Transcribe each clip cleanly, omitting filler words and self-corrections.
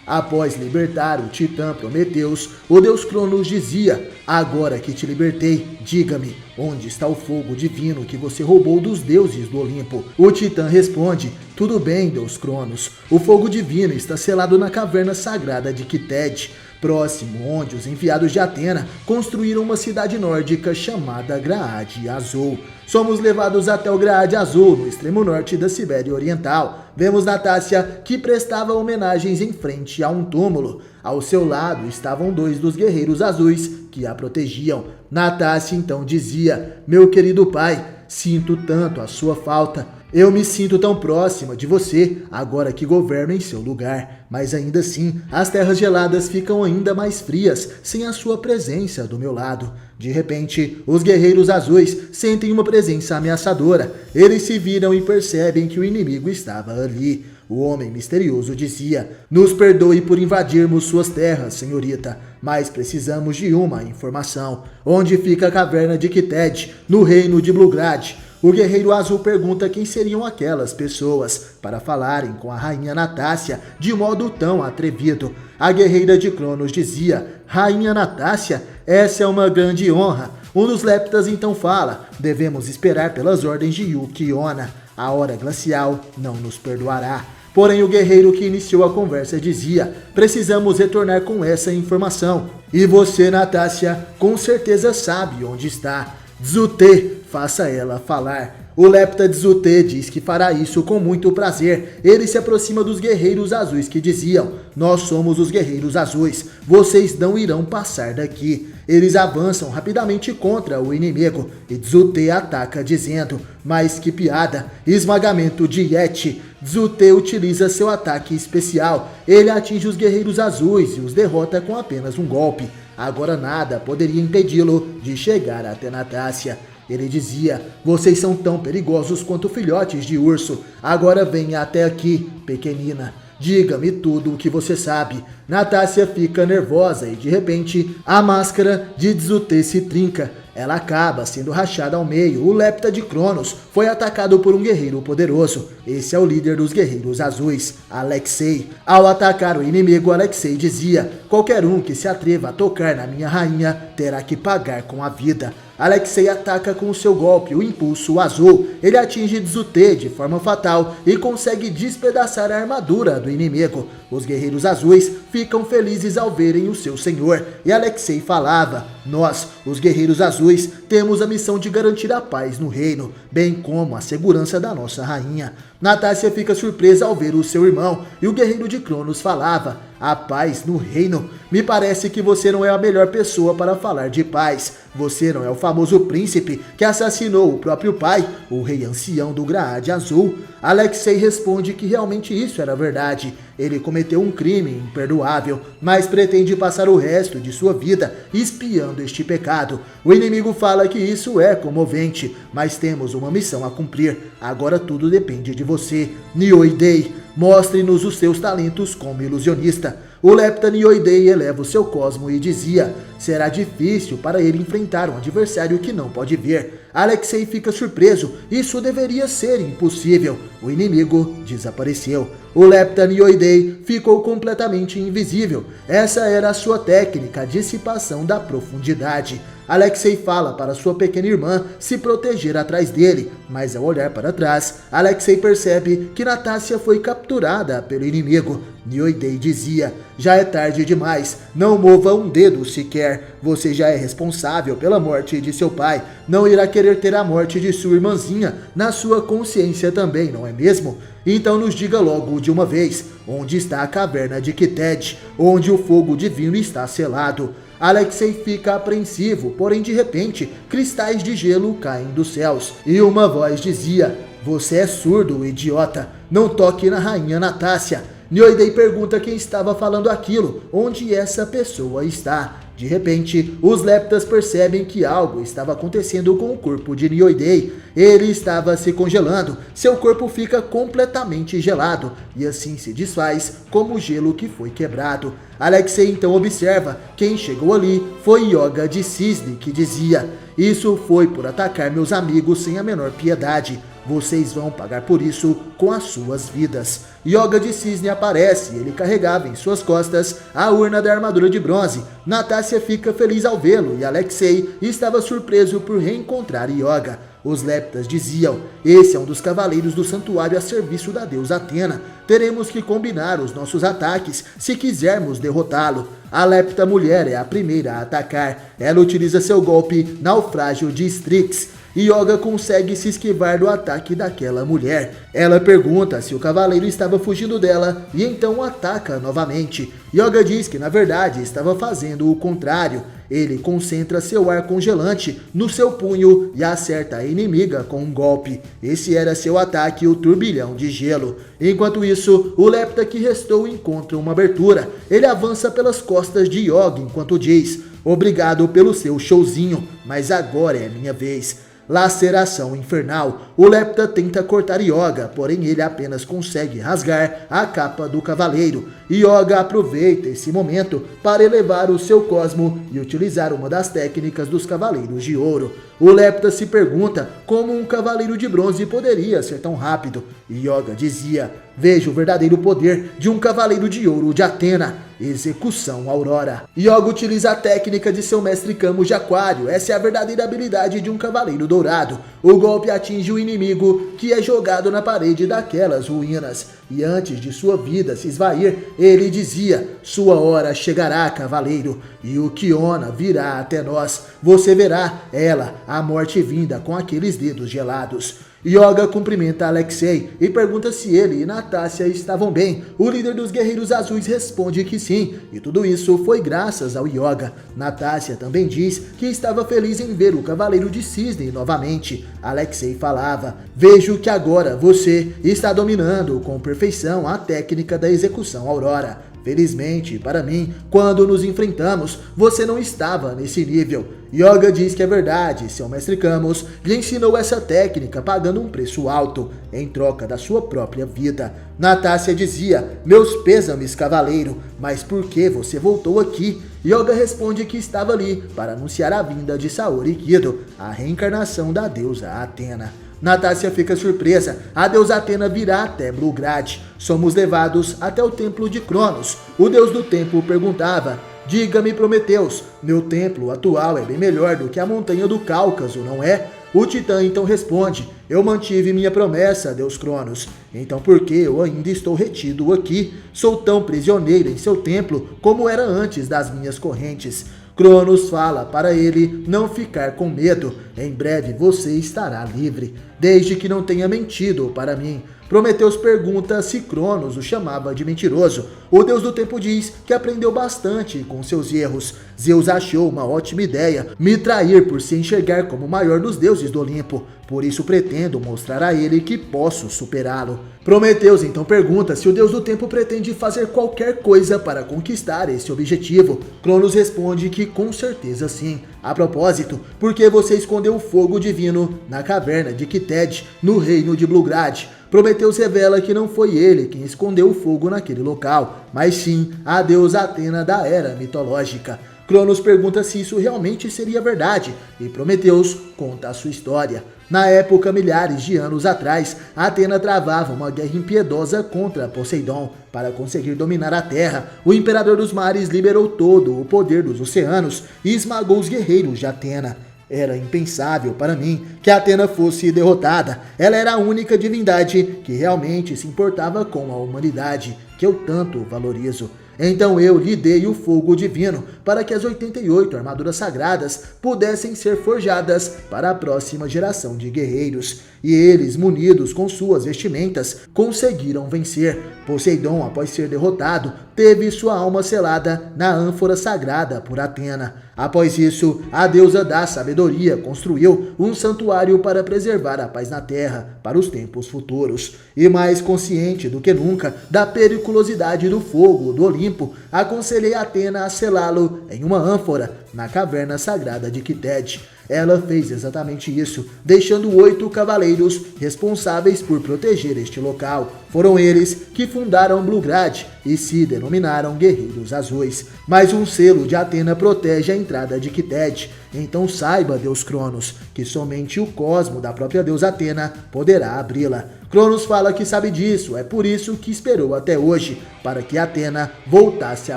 Após libertar o titã Prometeus, o deus Cronos dizia: agora que te libertei, diga-me, onde está o fogo divino que você roubou dos deuses do Olimpo? O titã responde: tudo bem, deus Cronos, o fogo divino está selado na caverna sagrada de Kited, próximo onde os enviados de Atena construíram uma cidade nórdica chamada Graade Azul. Somos levados até o Graade Azul, no extremo norte da Sibéria Oriental. Vemos Natácia, que prestava homenagens em frente a um túmulo. Ao seu lado estavam 2 dos guerreiros azuis que a protegiam. Natácia então dizia: meu querido pai, sinto tanto a sua falta. Eu me sinto tão próxima de você, agora que governo em seu lugar. Mas ainda assim, as terras geladas ficam ainda mais frias, sem a sua presença do meu lado. De repente, os guerreiros azuis sentem uma presença ameaçadora. Eles se viram e percebem que o inimigo estava ali. O homem misterioso dizia: nos perdoe por invadirmos suas terras, senhorita, mas precisamos de uma informação. Onde fica a caverna de Kited, no reino de Blugrad? O guerreiro azul pergunta quem seriam aquelas pessoas para falarem com a rainha Natácia de modo tão atrevido. A guerreira de Cronos dizia: rainha Natácia, essa é uma grande honra. Um dos leptas então fala: devemos esperar pelas ordens de Yuki e Ona. A hora glacial não nos perdoará. Porém, o guerreiro que iniciou a conversa dizia: precisamos retornar com essa informação. E você, Natácia, com certeza sabe onde está. Dzute, faça ela falar. O lepta Dzute diz que fará isso com muito prazer. Ele se aproxima dos guerreiros azuis que diziam: nós somos os guerreiros azuis, vocês não irão passar daqui. Eles avançam rapidamente contra o inimigo e Dzute ataca dizendo: mas que piada, esmagamento de Yeti. Dzute utiliza seu ataque especial. Ele atinge os guerreiros azuis e os derrota com apenas um golpe. Agora nada poderia impedi-lo de chegar até Natácia. Ele dizia: vocês são tão perigosos quanto filhotes de urso. Agora venha até aqui, pequenina. Diga-me tudo o que você sabe. Natácia fica nervosa e de repente a máscara de Dzute se trinca. Ela acaba sendo rachada ao meio. O lepta de Cronos foi atacado por um guerreiro poderoso. Esse é o líder dos guerreiros azuis, Alexei. Ao atacar o inimigo, Alexei dizia: qualquer um que se atreva a tocar na minha rainha terá que pagar com a vida. Alexei ataca com o seu golpe, o Impulso Azul. Ele atinge Dzute de forma fatal e consegue despedaçar a armadura do inimigo. Os guerreiros azuis ficam felizes ao verem o seu senhor. E Alexei falava: nós, os guerreiros azuis, temos a missão de garantir a paz no reino, bem como a segurança da nossa rainha. Natácia fica surpresa ao ver o seu irmão, e o guerreiro de Cronos falava: a paz no reino? Me parece que você não é a melhor pessoa para falar de paz. Você não é o famoso príncipe que assassinou o próprio pai, o rei ancião do Graade Azul? Alexei responde que realmente isso era verdade. Ele cometeu um crime imperdoável, mas pretende passar o resto de sua vida expiando este pecado. O inimigo fala que isso é comovente, mas temos uma missão a cumprir. Agora tudo depende de você. Nioidei, mostre-nos os seus talentos como ilusionista. O lepta Nioidei eleva o seu cosmo e dizia: será difícil para ele enfrentar um adversário que não pode ver. Alexei fica surpreso, isso deveria ser impossível. O inimigo desapareceu. O lepta Nioidei ficou completamente invisível. Essa era a sua técnica, dissipação da profundidade. Alexei fala para sua pequena irmã se proteger atrás dele, mas ao olhar para trás, Alexei percebe que Natácia foi capturada pelo inimigo. Nioidei dizia: já é tarde demais, não mova um dedo sequer. Você já é responsável pela morte de seu pai, não irá querer ter a morte de sua irmãzinha na sua consciência também, não é mesmo? Então nos diga logo de uma vez, onde está a caverna de Kited, onde o fogo divino está selado. Alexei fica apreensivo, porém de repente, cristais de gelo caem dos céus, e uma voz dizia: você é surdo, idiota, não toque na rainha Natácia. Nioidei pergunta quem estava falando aquilo, onde essa pessoa está. De repente, os leptas percebem que algo estava acontecendo com o corpo de Nioidei. Ele estava se congelando, seu corpo fica completamente gelado, e assim se desfaz como o gelo que foi quebrado. Alexei então observa, quem chegou ali foi Yoga de Cisne, que dizia: isso foi por atacar meus amigos sem a menor piedade. vocês vão pagar por isso com as suas vidas. Yoga de Cisne aparece, ele carregava em suas costas a urna da armadura de bronze. Natácia fica feliz ao vê-lo e Alexei estava surpreso por reencontrar Yoga. Os leptas diziam: esse é um dos cavaleiros do santuário a serviço da deusa Atena. Teremos que combinar os nossos ataques se quisermos derrotá-lo. A lepta mulher é a primeira a atacar. Ela utiliza seu golpe Naufrágio de Strix. Yoga consegue se esquivar do ataque daquela mulher. Ela pergunta se o cavaleiro estava fugindo dela e então ataca novamente. Yoga diz que na verdade estava fazendo o contrário. Ele concentra seu ar congelante no seu punho e acerta a inimiga com um golpe. Esse era seu ataque, o turbilhão de gelo. Enquanto isso, o lepta que restou encontra uma abertura. Ele avança pelas costas de Yoga enquanto diz: obrigado pelo seu showzinho, mas agora é minha vez. Laceração infernal. O lepta tenta cortar Yoga, porém ele apenas consegue rasgar a capa do cavaleiro. Yoga aproveita esse momento para elevar o seu cosmo e utilizar uma das técnicas dos cavaleiros de ouro. O lepta se pergunta como um cavaleiro de bronze poderia ser tão rápido. Yoga dizia: veja o verdadeiro poder de um cavaleiro de ouro de Atena. Execução Aurora. Yoga utiliza a técnica de seu mestre Camus de Aquário. Essa é a verdadeira habilidade de um cavaleiro dourado. O golpe atinge o inimigo, que é jogado na parede daquelas ruínas. E antes de sua vida se esvair, ele dizia: sua hora chegará, cavaleiro, e o Kiona virá até nós. Você verá ela, a morte vinda com aqueles dedos gelados. Yoga cumprimenta Alexei e pergunta se ele e Natácia estavam bem. O líder dos Guerreiros Azuis responde que sim, e tudo isso foi graças ao Yoga. Natácia também diz que estava feliz em ver o Cavaleiro de Cisne novamente. Alexei falava: vejo que agora você está dominando com perfeição a técnica da execução Aurora. Felizmente para mim, quando nos enfrentamos, você não estava nesse nível. Yoga diz que é verdade, seu mestre Camus lhe ensinou essa técnica pagando um preço alto, em troca da sua própria vida. Natácia dizia: meus pêsames, cavaleiro, mas por que você voltou aqui? Yoga responde que estava ali para anunciar a vinda de Saori Kido, a reencarnação da deusa Atena. Natácia fica surpresa. A deusa Atena virá até Blugrad. Somos levados até o templo de Cronos. O deus do tempo perguntava: diga-me, Prometeus, meu templo atual é bem melhor do que a montanha do Cáucaso, não é? O Titã então responde: eu mantive minha promessa, deus Cronos. Então por que eu ainda estou retido aqui? Sou tão prisioneiro em seu templo como era antes das minhas correntes. Cronos fala para ele não ficar com medo. Em breve você estará livre, desde que não tenha mentido para mim. Prometeus pergunta se Cronos o chamava de mentiroso. O deus do tempo diz que aprendeu bastante com seus erros. Zeus achou uma ótima ideia me trair por se enxergar como o maior dos deuses do Olimpo. Por isso pretendo mostrar a ele que posso superá-lo. Prometeus então pergunta se o deus do tempo pretende fazer qualquer coisa para conquistar esse objetivo. Cronos responde que com certeza sim. A propósito, por que você escondeu o fogo divino na caverna de Kited, no reino de Blugrad? Prometeus revela que não foi ele quem escondeu o fogo naquele local, mas sim a deusa Atena da era mitológica. Cronos pergunta se isso realmente seria verdade, e Prometeus conta a sua história. Na época, milhares de anos atrás, Atena travava uma guerra impiedosa contra Poseidon. Para conseguir dominar a terra, o imperador dos mares liberou todo o poder dos oceanos e esmagou os guerreiros de Atena. Era impensável para mim que Atena fosse derrotada. Ela era a única divindade que realmente se importava com a humanidade, que eu tanto valorizo. Então eu lhe dei o fogo divino para que as 88 armaduras sagradas pudessem ser forjadas para a próxima geração de guerreiros. E eles, munidos com suas vestimentas, conseguiram vencer. Poseidon, após ser derrotado, teve sua alma selada na ânfora sagrada por Atena. Após isso, a deusa da sabedoria construiu um santuário para preservar a paz na terra para os tempos futuros. E mais consciente do que nunca da periculosidade do fogo do Olimpo, aconselhei Atena a selá-lo em uma ânfora na caverna sagrada de Kited. Ela fez exatamente isso, deixando 8 cavaleiros responsáveis por proteger este local. Foram eles que fundaram Blugrad e se denominaram Guerreiros Azuis. Mas um selo de Atena protege a entrada de Kited. Então saiba, Deus Cronos, que somente o cosmo da própria deusa Atena poderá abri-la. Cronos fala que sabe disso, é por isso que esperou até hoje, para que Atena voltasse a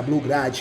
Blugrad.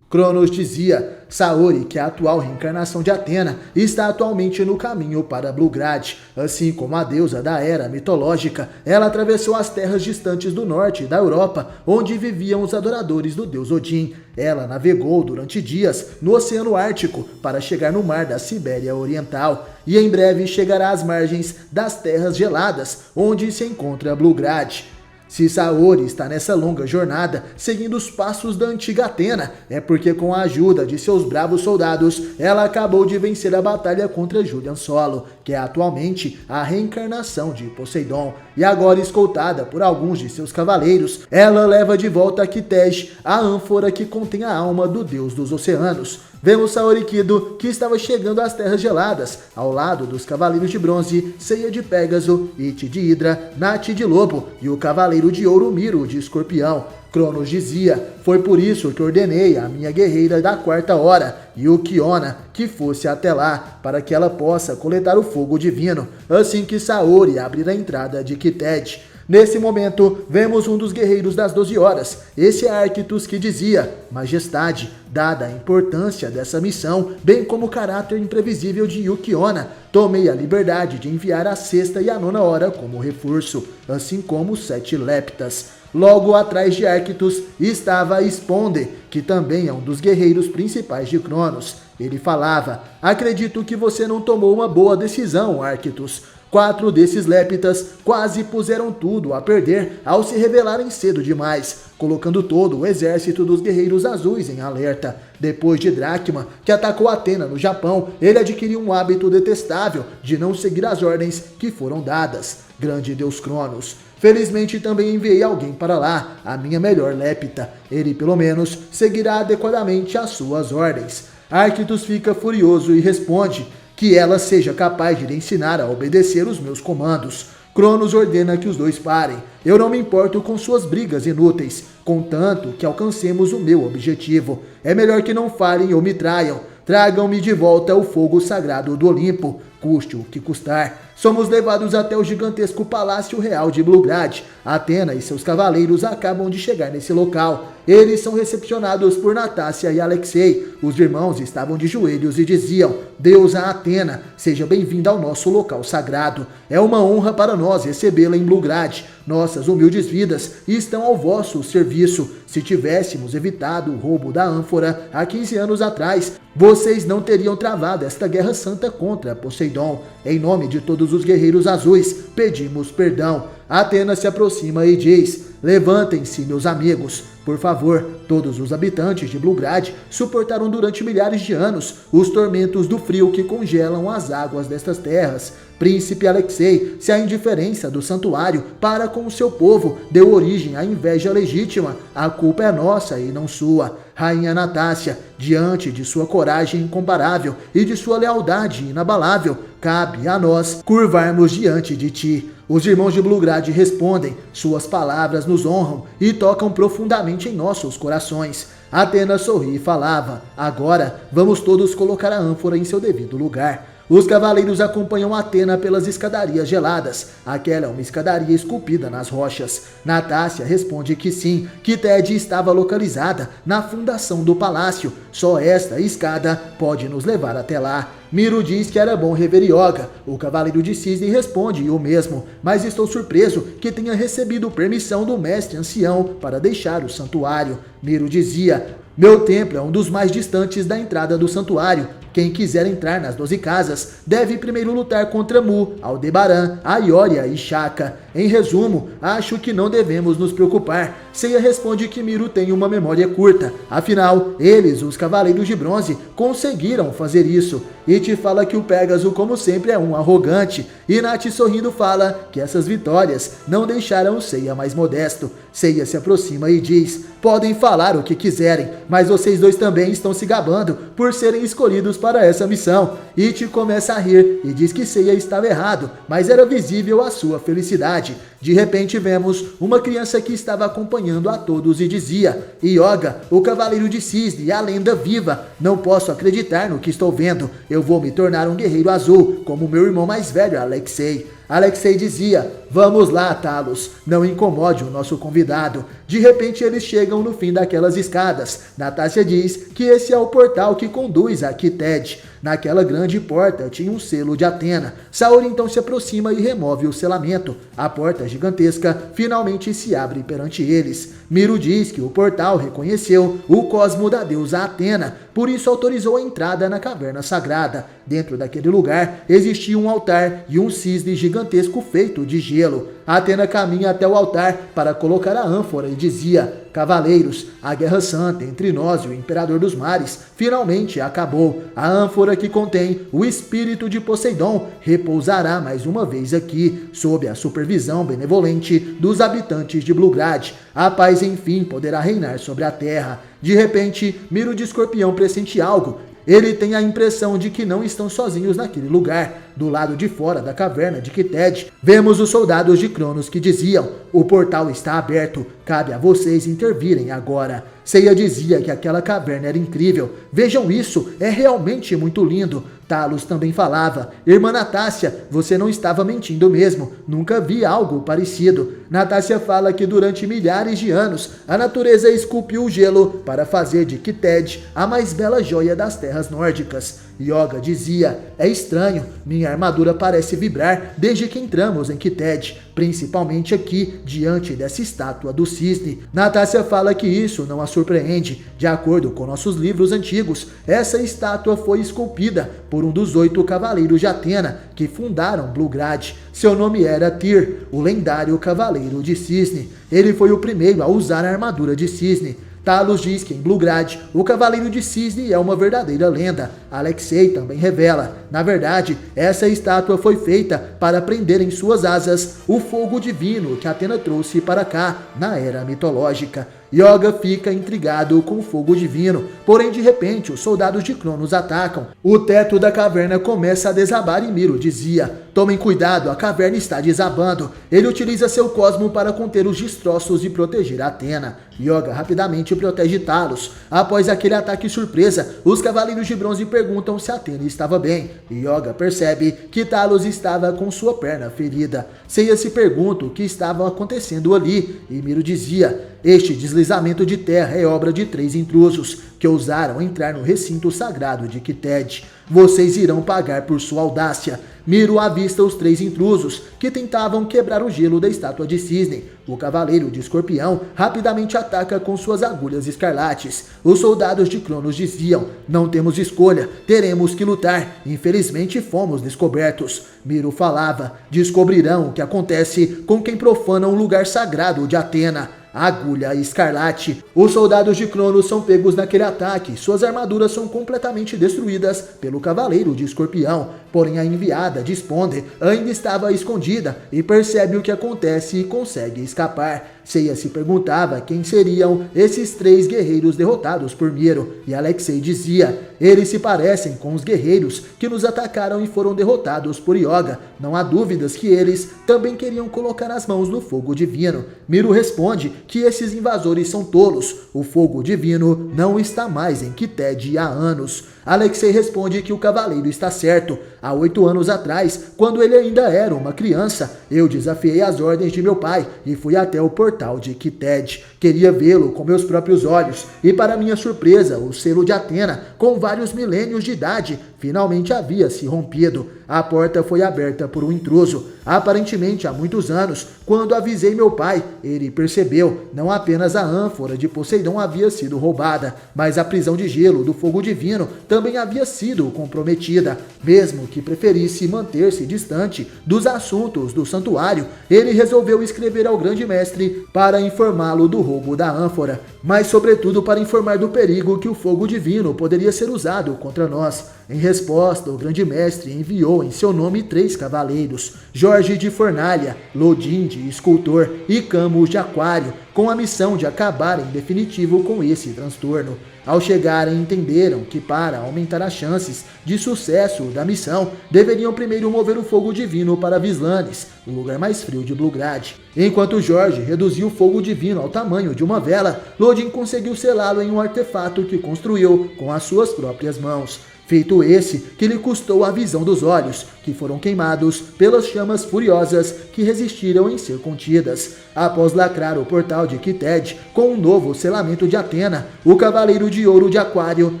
Cronos dizia, Saori, que é a atual reencarnação de Atena, está atualmente no caminho para Blugrad. Assim como a deusa da era mitológica, ela atravessou as terras distantes do norte da Europa, onde viviam os adoradores do deus Odin. Ela navegou durante dias no Oceano Ártico para chegar no mar da Sibéria Oriental e em breve chegará às margens das terras geladas, onde se encontra Blugrad. Se Saori está nessa longa jornada, seguindo os passos da antiga Atena, é porque com a ajuda de seus bravos soldados, ela acabou de vencer a batalha contra Julian Solo, que é atualmente a reencarnação de Poseidon, e agora escoltada por alguns de seus cavaleiros, ela leva de volta a Kited, a ânfora que contém a alma do deus dos oceanos. Vemos Saori Kido, que estava chegando às terras geladas, ao lado dos cavaleiros de bronze, Seiya de Pégaso, Iti de Hidra, Nati de Lobo e o cavaleiro de ouro Miro de Escorpião. Cronos dizia, foi por isso que ordenei a minha guerreira da quarta hora, Yukiona, que fosse até lá, para que ela possa coletar o fogo divino, assim que Saori abrir a entrada de Kited. Nesse momento, vemos um dos guerreiros das 12 horas, esse é Arctos, que dizia, Majestade, dada a importância dessa missão, bem como o caráter imprevisível de Yukiona, tomei a liberdade de enviar a sexta e a nona hora como reforço, assim como os 7 leptas. Logo atrás de Arctos estava Sponde, que também é um dos guerreiros principais de Cronos. Ele falava, acredito que você não tomou uma boa decisão, Arctos. 4 desses leptas quase puseram tudo a perder ao se revelarem cedo demais, colocando todo o exército dos Guerreiros Azuis em alerta. Depois de Dracma, que atacou Atena no Japão, ele adquiriu um hábito detestável de não seguir as ordens que foram dadas. Grande Deus Cronos. Felizmente também enviei alguém para lá, a minha melhor lepta. Ele pelo menos seguirá adequadamente as suas ordens. Arctos fica furioso e responde que ela seja capaz de lhe ensinar a obedecer os meus comandos. Cronos ordena que os dois parem. Eu não me importo com suas brigas inúteis, contanto que alcancemos o meu objetivo. É melhor que não falem ou me traiam. Tragam-me de volta o fogo sagrado do Olimpo, custe o que custar. Somos levados até o gigantesco Palácio Real de Blugrad. Atena e seus cavaleiros acabam de chegar nesse local. Eles são recepcionados por Natácia e Alexei. Os irmãos estavam de joelhos e diziam, Deusa Atena, seja bem-vinda ao nosso local sagrado. É uma honra para nós recebê-la em Blugrad. Nossas humildes vidas estão ao vosso serviço. Se tivéssemos evitado o roubo da ânfora há 15 anos atrás, vocês não teriam travado esta guerra santa contra Poseidon. Em nome de todos os guerreiros azuis, pedimos perdão. Atena se aproxima e diz, levantem-se, meus amigos. Por favor, todos os habitantes de Blugrad suportaram durante milhares de anos os tormentos do frio que congelam as águas destas terras. Príncipe Alexei, se a indiferença do santuário para com o seu povo deu origem à inveja legítima, a culpa é nossa e não sua. Rainha Natácia, diante de sua coragem incomparável e de sua lealdade inabalável, cabe a nós curvarmos diante de ti. Os irmãos de Blugrad respondem, suas palavras nos honram e tocam profundamente em nossos corações. Atena sorri e falava, agora vamos todos colocar a ânfora em seu devido lugar. Os cavaleiros acompanham Atena pelas escadarias geladas. Aquela é uma escadaria esculpida nas rochas. Natácia responde que sim, que Ted estava localizada na fundação do palácio. Só esta escada pode nos levar até lá. Miro diz que era bom rever Yoga. O cavaleiro de cisne responde o mesmo, mas estou surpreso que tenha recebido permissão do mestre ancião para deixar o santuário. Miro dizia, meu templo é um dos mais distantes da entrada do santuário. Quem quiser entrar nas 12 casas deve primeiro lutar contra Mu, Aldebaran, Aioria e Shaka. Em resumo, acho que não devemos nos preocupar. Seiya responde que Miro tem uma memória curta. Afinal, eles, os Cavaleiros de Bronze, conseguiram fazer isso. Iti fala que o Pégaso, como sempre, é um arrogante. E Nati sorrindo fala que essas vitórias não deixaram Seiya mais modesto. Seiya se aproxima e diz, podem falar o que quiserem, mas vocês dois também estão se gabando por serem escolhidos para essa missão. It começa a rir e diz que Seiya estava errado, mas era visível a sua felicidade. De repente vemos uma criança que estava acompanhando a todos e dizia: Yoga, o Cavaleiro de Cisne, a lenda viva. Não posso acreditar no que estou vendo. Eu vou me tornar um guerreiro azul, como meu irmão mais velho, Alexei. Alexei dizia: vamos lá, Talos, não incomode o nosso convidado. De repente eles chegam no fim daquelas escadas. Natácia diz que esse é o portal que conduz a Kited. Naquela grande porta tinha um selo de Atena. Saori então se aproxima e remove o selamento. A porta gigantesca finalmente se abre perante eles. Miro diz que o portal reconheceu o cosmo da deusa Atena, por isso autorizou a entrada na caverna sagrada. Dentro daquele lugar existia um altar e um cisne gigantesco feito de gelo. Atena caminha até o altar para colocar a ânfora e dizia: Cavaleiros, a guerra santa entre nós e o Imperador dos Mares finalmente acabou. A ânfora que contém o espírito de Poseidon repousará mais uma vez aqui, sob a supervisão benevolente dos habitantes de Blugrad. A paz enfim poderá reinar sobre a terra. De repente, Miro de Escorpião pressente algo. Ele tem a impressão de que não estão sozinhos naquele lugar. Do lado de fora da caverna de Kited, vemos os soldados de Cronos que diziam: o portal está aberto, cabe a vocês intervirem agora. Seiya dizia que aquela caverna era incrível. Vejam isso, é realmente muito lindo. Talos também falava: irmã Natácia, você não estava mentindo mesmo, nunca vi algo parecido. Natácia fala que durante milhares de anos a natureza esculpiu o gelo para fazer de Kited a mais bela joia das terras nórdicas. Yoga dizia: é estranho, minha armadura parece vibrar desde que entramos em Kited, principalmente aqui, diante dessa estátua do cisne. Natácia fala que isso não a surpreende. De acordo com nossos livros antigos, essa estátua foi esculpida por um dos 8 cavaleiros de Atena que fundaram Blugrad. Seu nome era Tyr, o lendário Cavaleiro de Cisne. Ele foi o primeiro a usar a armadura de cisne. Talos diz que em Blugrad, o Cavaleiro de Cisne é uma verdadeira lenda. Alexei também revela: na verdade, essa estátua foi feita para prender em suas asas o fogo divino que Atena trouxe para cá na era mitológica. Yoga fica intrigado com o fogo divino, porém de repente os soldados de Cronos atacam. O teto da caverna começa a desabar e Miro dizia: tomem cuidado, a caverna está desabando. Ele utiliza seu cosmo para conter os destroços e proteger Atena. Yoga rapidamente protege Talos. Após aquele ataque surpresa, os cavaleiros de bronze perguntam se Atena estava bem. Yoga percebe que Talos estava com sua perna ferida. Seiya se pergunta o que estava acontecendo ali, e Miro dizia: este deslizamento de terra é obra de 3 intrusos que ousaram entrar no recinto sagrado de Kited. Vocês irão pagar por sua audácia. Miro avista os 3 intrusos que tentavam quebrar o gelo da estátua de cisne. O Cavaleiro de Escorpião rapidamente ataca com suas agulhas escarlates. Os soldados de Cronos diziam: não temos escolha, teremos que lutar. Infelizmente fomos descobertos. Miro falava: descobrirão o que acontece com quem profana um lugar sagrado de Atena. Agulha escarlate. Os soldados de Cronos são pegos naquele ataque. Suas armaduras são completamente destruídas pelo Cavaleiro de Escorpião. Porém a enviada de Sponder ainda estava escondida e percebe o que acontece e consegue escapar. Seiya se perguntava quem seriam esses 3 guerreiros derrotados por Miro, e Alexei dizia: eles se parecem com os guerreiros que nos atacaram e foram derrotados por Yoga. Não há dúvidas que eles também queriam colocar as mãos no fogo divino. Miro responde que esses invasores são tolos. O fogo divino não está mais em Kited há anos. Alexei responde que o cavaleiro está certo. Há 8 anos atrás, quando ele ainda era uma criança, eu desafiei as ordens de meu pai e fui até o portal de Kited. Queria vê-lo com meus próprios olhos e, para minha surpresa, o selo de Atena, com vários milênios de idade, finalmente havia se rompido. A porta foi aberta por um intruso. Aparentemente há muitos anos, quando avisei meu pai, ele percebeu, não apenas a ânfora de Poseidon havia sido roubada, mas a prisão de gelo do fogo divino também havia sido comprometida. Mesmo que preferisse manter-se distante dos assuntos do santuário, ele resolveu escrever ao grande mestre para informá-lo do roubo da ânfora, mas sobretudo para informar do perigo que o fogo divino poderia ser usado contra nós. Em resposta, o grande mestre enviou em seu nome 3 cavaleiros, Jorge de Fornalha, Lodin de Escultor e Camus de Aquário, com a missão de acabar em definitivo com esse transtorno. Ao chegarem, entenderam que para aumentar as chances de sucesso da missão, deveriam primeiro mover o fogo divino para Vislanes, o lugar mais frio de Blugrad. Enquanto Jorge reduziu o fogo divino ao tamanho de uma vela, Lodin conseguiu selá-lo em um artefato que construiu com as suas próprias mãos. Feito esse que lhe custou a visão dos olhos, que foram queimados pelas chamas furiosas que resistiram em ser contidas. Após lacrar o portal de Kited com um novo selamento de Atena, o Cavaleiro de Ouro de Aquário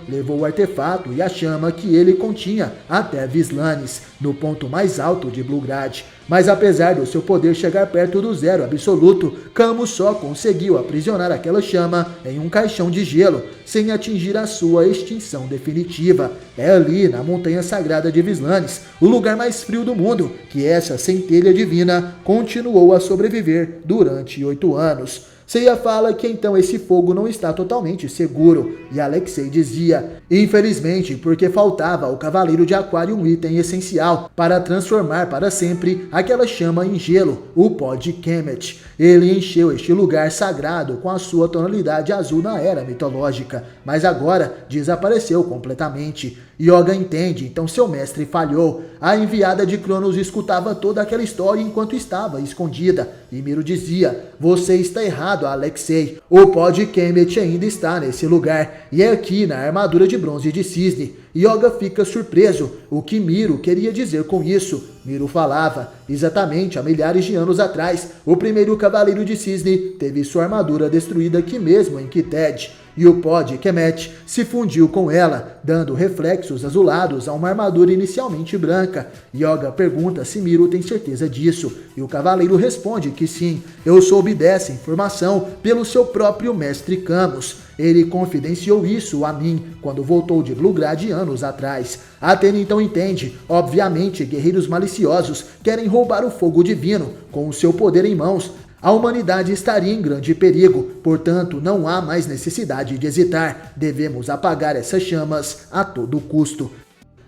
levou o artefato e a chama que ele continha até Vislanes, no ponto mais alto de Blugrad. Mas apesar do seu poder chegar perto do zero absoluto, Camus só conseguiu aprisionar aquela chama em um caixão de gelo, sem atingir a sua extinção definitiva. É ali, na montanha sagrada de Vislanes, o lugar mais frio do mundo, que essa centelha divina continuou a sobreviver durante 8 anos. Seiya fala que então esse fogo não está totalmente seguro, e Alexei dizia, infelizmente, porque faltava ao Cavaleiro de Aquário um item essencial para transformar para sempre aquela chama em gelo, o pó de Kemet. Ele encheu este lugar sagrado com a sua tonalidade azul na era mitológica, mas agora desapareceu completamente. Yoga entende, então seu mestre falhou. A enviada de Cronos escutava toda aquela história enquanto estava escondida, e Miro dizia, você está errado, Alexei. O pó de Kemet ainda está nesse lugar, e é aqui na armadura de bronze de cisne. Yoga fica surpreso. O que Miro queria dizer com isso? Miro falava, exatamente há milhares de anos atrás, o primeiro Cavaleiro de Cisne teve sua armadura destruída aqui mesmo em Kited, e o pó de Kemet se fundiu com ela, dando reflexos azulados a uma armadura inicialmente branca. Yoga pergunta se Miro tem certeza disso, e o cavaleiro responde que sim, eu soube dessa informação pelo seu próprio mestre Camus. Ele confidenciou isso a mim quando voltou de Blugrad anos atrás. Atena então entende, obviamente guerreiros maliciosos querem roubar o fogo divino, com o seu poder em mãos. A humanidade estaria em grande perigo, portanto não há mais necessidade de hesitar, devemos apagar essas chamas a todo custo.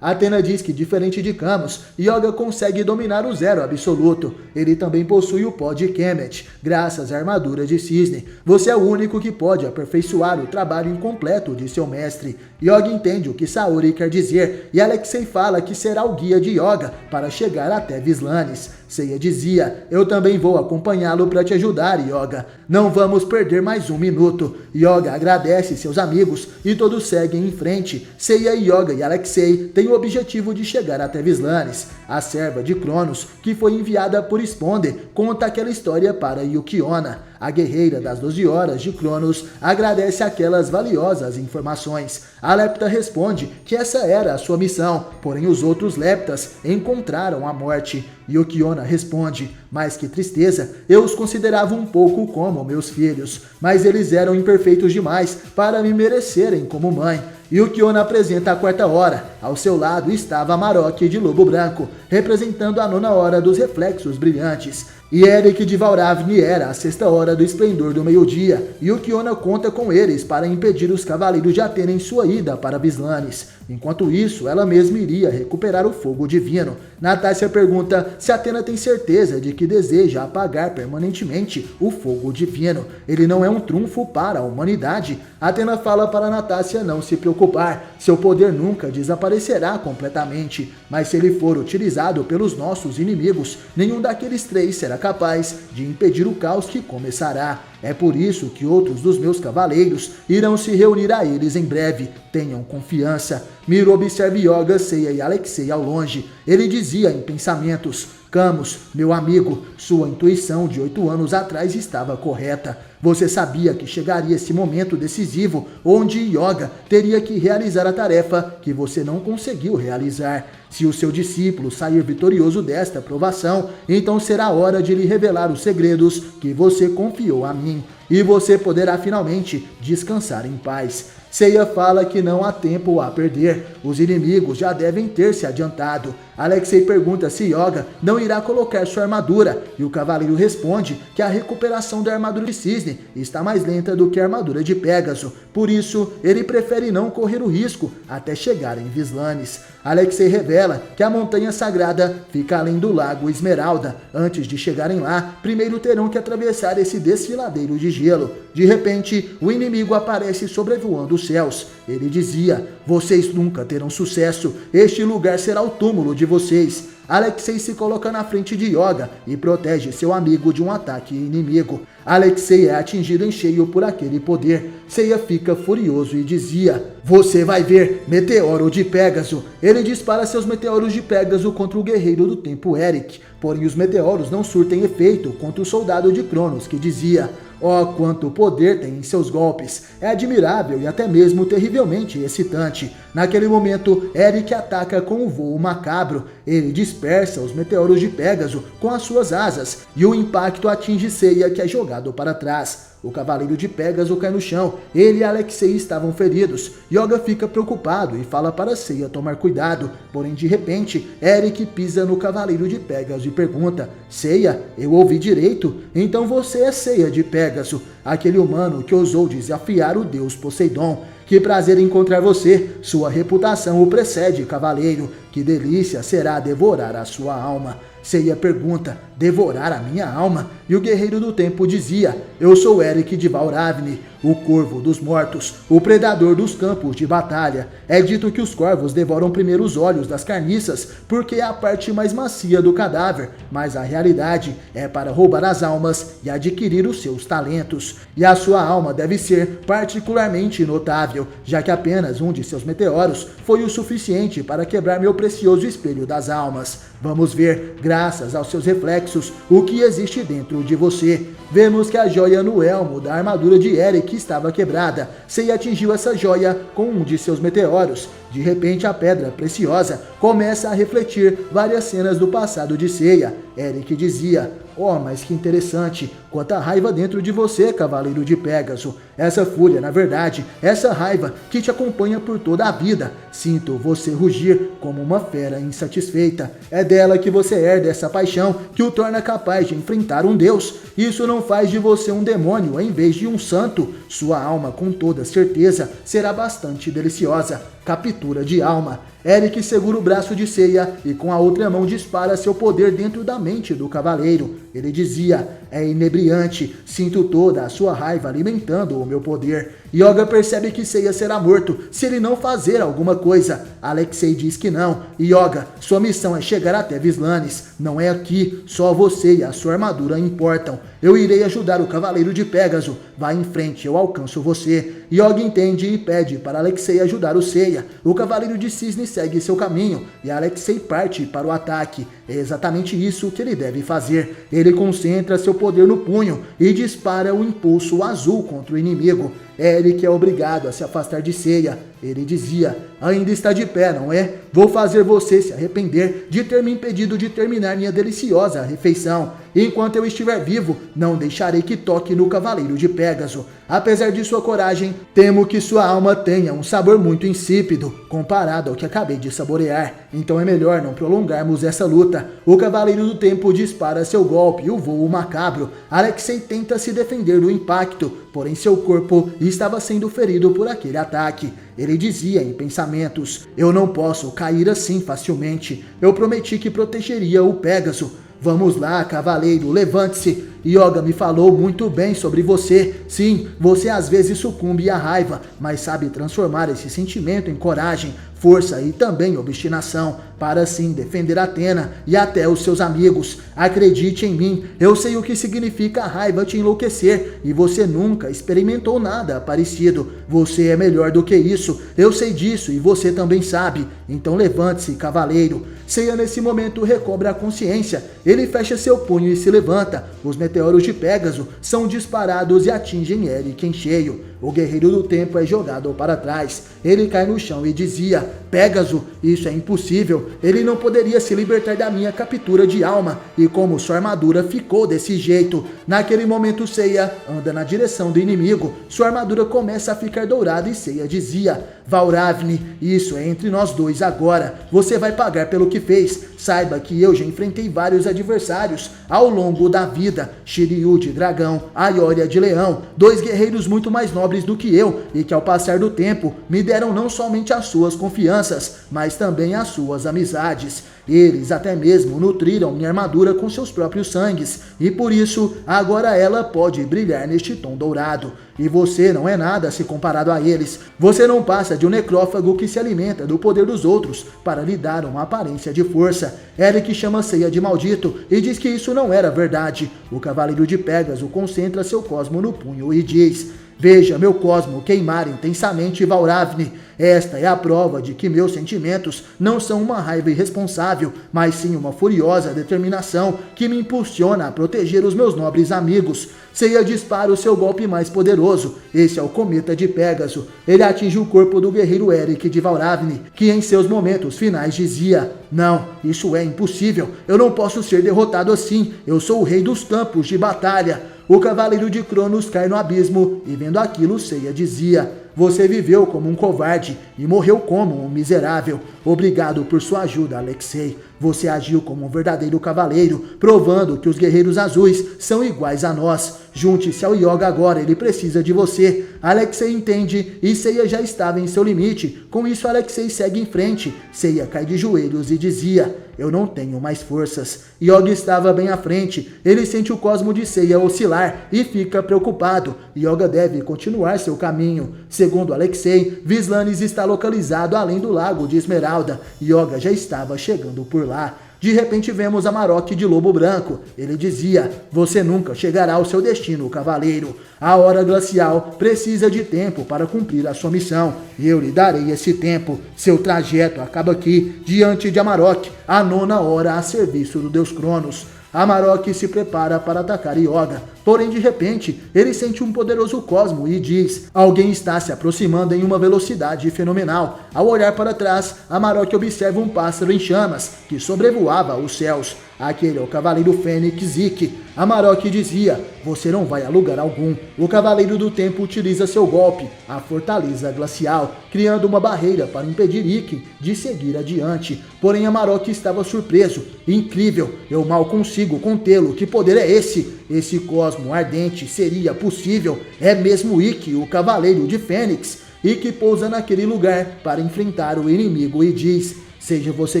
Atena diz que, diferente de Camus, Yoga consegue dominar o zero absoluto. Ele também possui o pó de Kemet, graças à armadura de cisne. Você é o único que pode aperfeiçoar o trabalho incompleto de seu mestre. Yoga entende o que Saori quer dizer, e Alexei fala que será o guia de Yoga para chegar até Vislanes. Seiya dizia, eu também vou acompanhá-lo para te ajudar, Yoga. Não vamos perder mais um minuto. Yoga agradece seus amigos e todos seguem em frente. Seiya, Yoga e Alexei têm o objetivo de chegar até Vislanes. A serva de Cronos, que foi enviada por Sponder, conta aquela história para Yukiona. A guerreira das 12 horas de Cronos agradece aquelas valiosas informações. A Lepta responde que essa era a sua missão, porém os outros Leptas encontraram a morte. Yukiona responde, mas que tristeza, eu os considerava um pouco como meus filhos, mas eles eram imperfeitos demais para me merecerem como mãe. Yukiona apresenta a 4ª hora. Ao seu lado estava Marok de Lobo Branco, representando a 9ª hora dos reflexos brilhantes. E Eric de Valravni era a 6ª hora do esplendor do meio-dia. Yukiona conta com eles para impedir os cavaleiros de Atena em sua ida para Vislanes. Enquanto isso, ela mesma iria recuperar o fogo divino. Natácia pergunta se Atena tem certeza de que deseja apagar permanentemente o fogo divino. Ele não é um trunfo para a humanidade. Atena fala para Natácia não se preocupar, seu poder nunca desaparecerá completamente, mas se ele for utilizado pelos nossos inimigos, nenhum daqueles 3 será capaz de impedir o caos que começará. É por isso que outros dos meus cavaleiros irão se reunir a eles em breve. Tenham confiança. Miro observa Yoga, Seiya e Alexei ao longe. Ele dizia em pensamentos, Camus, meu amigo, sua intuição de 8 anos atrás estava correta. Você sabia que chegaria esse momento decisivo onde Yoga teria que realizar a tarefa que você não conseguiu realizar. Se o seu discípulo sair vitorioso desta provação, então será hora de lhe revelar os segredos que você confiou a mim, e você poderá finalmente descansar em paz. Seiya fala que não há tempo a perder, os inimigos já devem ter se adiantado. Alexei pergunta se Yoga não irá colocar sua armadura, e o cavaleiro responde que a recuperação da armadura de cisne Cisne está mais lenta do que a armadura de Pégaso, por isso ele prefere não correr o risco até chegar em Vislanes. Alexei revela que a montanha sagrada fica além do lago Esmeralda. Antes de chegarem lá, primeiro terão que atravessar esse desfiladeiro de gelo. De repente, o inimigo aparece sobrevoando os céus. Ele dizia: vocês nunca terão sucesso, este lugar será o túmulo de vocês. Alexei se coloca na frente de Yoga e protege seu amigo de um ataque inimigo. Alexei é atingido em cheio por aquele poder. Seiya fica furioso e dizia: você vai ver, meteoro de Pégaso. Ele dispara seus meteoros de Pégaso contra o guerreiro do tempo Eric. Porém, os meteoros não surtem efeito contra o soldado de Cronos, que dizia: oh, quanto poder tem em seus golpes! É admirável e até mesmo terrivelmente excitante. Naquele momento, Eric ataca com o voo macabro. Ele dispersa os meteoros de Pégaso com as suas asas e o impacto atinge Seiya, que é jogado para trás. O cavaleiro de Pégaso cai no chão. Ele e Alexei estavam feridos. Yoga fica preocupado e fala para Seiya tomar cuidado. Porém, de repente, Eric pisa no cavaleiro de Pégaso e pergunta: Seiya, eu ouvi direito? Então você é Seiya de Pégaso, aquele humano que ousou desafiar o deus Poseidon. Que prazer encontrar você. Sua reputação o precede, cavaleiro. Que delícia será devorar a sua alma. Seiya pergunta: devorar a minha alma? E o guerreiro do tempo dizia: eu sou Eric de Valravn, o corvo dos mortos, o predador dos campos de batalha. É dito que os corvos devoram primeiro os olhos das carniças, porque é a parte mais macia do cadáver, mas a realidade é para roubar as almas e adquirir os seus talentos. E a sua alma deve ser particularmente notável, já que apenas um de seus meteoros foi o suficiente para quebrar meu precioso espelho das almas. Vamos ver, graças aos seus reflexos, o que existe dentro de você. Vemos que a joia no elmo da armadura de Eric estava quebrada. Seiya atingiu essa joia com um de seus meteoros. De repente, a pedra preciosa começa a refletir várias cenas do passado de Seiya. Eric dizia: oh, mas que interessante, quanta raiva dentro de você, cavaleiro de Pégaso. Essa fúria, na verdade, essa raiva que te acompanha por toda a vida. Sinto você rugir como uma fera insatisfeita. É dela que você herda essa paixão que o torna capaz de enfrentar um deus. Isso não faz de você um demônio em vez de um santo. Sua alma, com toda certeza, será bastante deliciosa. Captura de alma. Eric segura o braço de Seiya e com a outra mão dispara seu poder dentro da mente do cavaleiro. Ele dizia: é inebriante, sinto toda a sua raiva alimentando o meu poder. Yoga percebe que Seiya será morto se ele não fazer alguma coisa. Alexei diz que não. Yoga, sua missão é chegar até Vislanes. Não é aqui, só você e a sua armadura importam. Eu irei ajudar o cavaleiro de Pégaso. Vá em frente, eu alcanço você. Yoga entende e pede para Alexei ajudar o Seiya. O cavaleiro de Cisne segue seu caminho e Alexei parte para o ataque. É exatamente isso que ele deve fazer. Ele concentra seu poder no punho e dispara o impulso azul contra o inimigo. Eric é obrigado a se afastar de Seiya. Ele dizia: ainda está de pé, não é? Vou fazer você se arrepender de ter me impedido de terminar minha deliciosa refeição. Enquanto eu estiver vivo, não deixarei que toque no cavaleiro de Pégaso. Apesar de sua coragem, temo que sua alma tenha um sabor muito insípido, comparado ao que acabei de saborear. Então é melhor não prolongarmos essa luta. O cavaleiro do tempo dispara seu golpe e o voo macabro. Alexei tenta se defender do impacto, porém seu corpo estava sendo ferido por aquele ataque. Ele dizia em pensamentos: eu não posso cair assim facilmente. Eu prometi que protegeria o Pégaso. Vamos lá, cavaleiro, levante-se. Yoga me falou muito bem sobre você. Sim, você às vezes sucumbe à raiva, mas sabe transformar esse sentimento em coragem, força e também obstinação, para assim defender Athena e até os seus amigos. Acredite em mim, eu sei o que significa a raiva te enlouquecer e você nunca experimentou nada parecido. Você é melhor do que isso, eu sei disso e você também sabe. Então levante-se, cavaleiro. Seiya nesse momento recobra a consciência. Ele fecha seu punho e se levanta. Os meteoros de Pégaso são disparados e atingem Eric em cheio. O guerreiro do tempo é jogado para trás. Ele cai no chão e dizia: Pégaso, isso é impossível. Ele não poderia se libertar da minha captura de alma. E como sua armadura ficou desse jeito? Naquele momento Seiya anda na direção do inimigo. Sua armadura começa a ficar dourada e Seiya dizia: Valravn, isso é entre nós dois agora. Você vai pagar pelo que fez. saiba que eu já enfrentei vários adversários ao longo da vida. Shiryu de dragão, Aioria de leão, 2 guerreiros muito mais nobres do que eu e que ao passar do tempo me deram não somente as suas confianças, mas também as suas amizades. Eles até mesmo nutriram minha armadura com seus próprios sangues, e por isso agora ela pode brilhar neste tom dourado. E você não é nada se comparado a eles. Você não passa de um necrófago que se alimenta do poder dos outros para lhe dar uma aparência de força. Eric chama Seiya de maldito e diz que isso não era verdade. O Cavaleiro de Pégaso concentra seu cosmo no punho e diz: veja meu cosmo queimar intensamente Valravn. Esta é a prova de que meus sentimentos não são uma raiva irresponsável, mas sim uma furiosa determinação que me impulsiona a proteger os meus nobres amigos. Seiya dispara o seu golpe mais poderoso. Esse é o Cometa de Pégaso. Ele atinge o corpo do guerreiro Eric de Valravn, que em seus momentos finais dizia: não, isso é impossível, eu não posso ser derrotado assim, eu sou o rei dos campos de batalha. O Cavaleiro de Cronos cai no abismo e vendo aquilo Seiya dizia: você viveu como um covarde e morreu como um miserável. Obrigado por sua ajuda, Alexei. Você agiu como um verdadeiro cavaleiro, provando que os guerreiros azuis são iguais a nós. Junte-se ao Yoga agora, ele precisa de você. Alexei entende e Seiya já estava em seu limite. Com isso, Alexei segue em frente. Seiya cai de joelhos e dizia: eu não tenho mais forças. Yoga estava bem à frente. Ele sente o cosmo de Seiya oscilar e fica preocupado. Yoga deve continuar seu caminho. Segundo Alexei, Vislanes está localizado além do Lago de Esmeralda. Yoga já estava chegando por lá. De repente vemos Amarok de Lobo Branco. Ele dizia: você nunca chegará ao seu destino, cavaleiro. A hora glacial precisa de tempo para cumprir a sua missão. E eu lhe darei esse tempo. Seu trajeto acaba aqui, diante de Amarok, a 9ª hora a serviço do deus Cronos. Amarok se prepara para atacar Yoga, porém de repente ele sente um poderoso cosmo e diz: alguém está se aproximando em uma velocidade fenomenal. Ao olhar para trás, Amarok observa um pássaro em chamas que sobrevoava os céus. Aquele é o Cavaleiro Fênix Ikki. Amarok dizia: você não vai a lugar algum. O Cavaleiro do Tempo utiliza seu golpe, a Fortaleza Glacial, criando uma barreira para impedir Ikki de seguir adiante. Porém Amarok estava surpreso. Incrível, eu mal consigo contê-lo. Que poder é esse? Esse cosmo ardente seria possível? É mesmo Ikki, o Cavaleiro de Fênix. Ikki pousa naquele lugar para enfrentar o inimigo e diz: seja você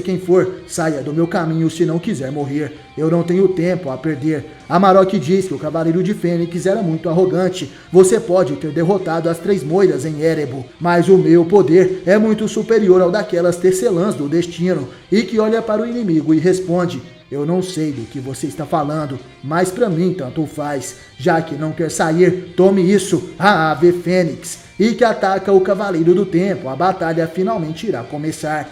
quem for, saia do meu caminho se não quiser morrer. Eu não tenho tempo a perder. Amarok diz que o Cavaleiro de Fênix era muito arrogante. Você pode ter derrotado as 3 moiras em Erebo, mas o meu poder é muito superior ao daquelas tecelãs do destino. E que olha para o inimigo e responde: eu não sei do que você está falando, mas para mim tanto faz. Já que não quer sair, tome isso, a Ave Fênix. E que ataca o Cavaleiro do Tempo. A batalha finalmente irá começar.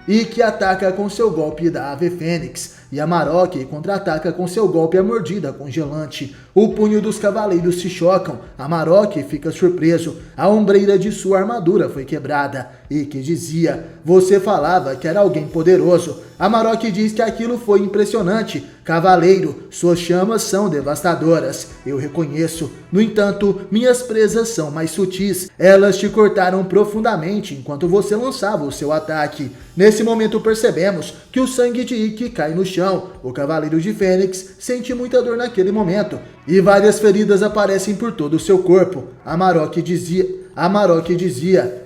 E que ataca com seu golpe da Ave Fênix. E Amarok contra-ataca com seu golpe a Mordida Congelante. O punho dos cavaleiros se chocam. Amarok fica surpreso. A ombreira de sua armadura foi quebrada. Ikki dizia: você falava que era alguém poderoso. Amarok diz que aquilo foi impressionante. Cavaleiro, suas chamas são devastadoras. Eu reconheço. No entanto, minhas presas são mais sutis. Elas te cortaram profundamente enquanto você lançava o seu ataque. Nesse momento percebemos que o sangue de Ikki cai no chão. O Cavaleiro de Fênix sente muita dor naquele momento e várias feridas aparecem por todo o seu corpo. Amarok dizia: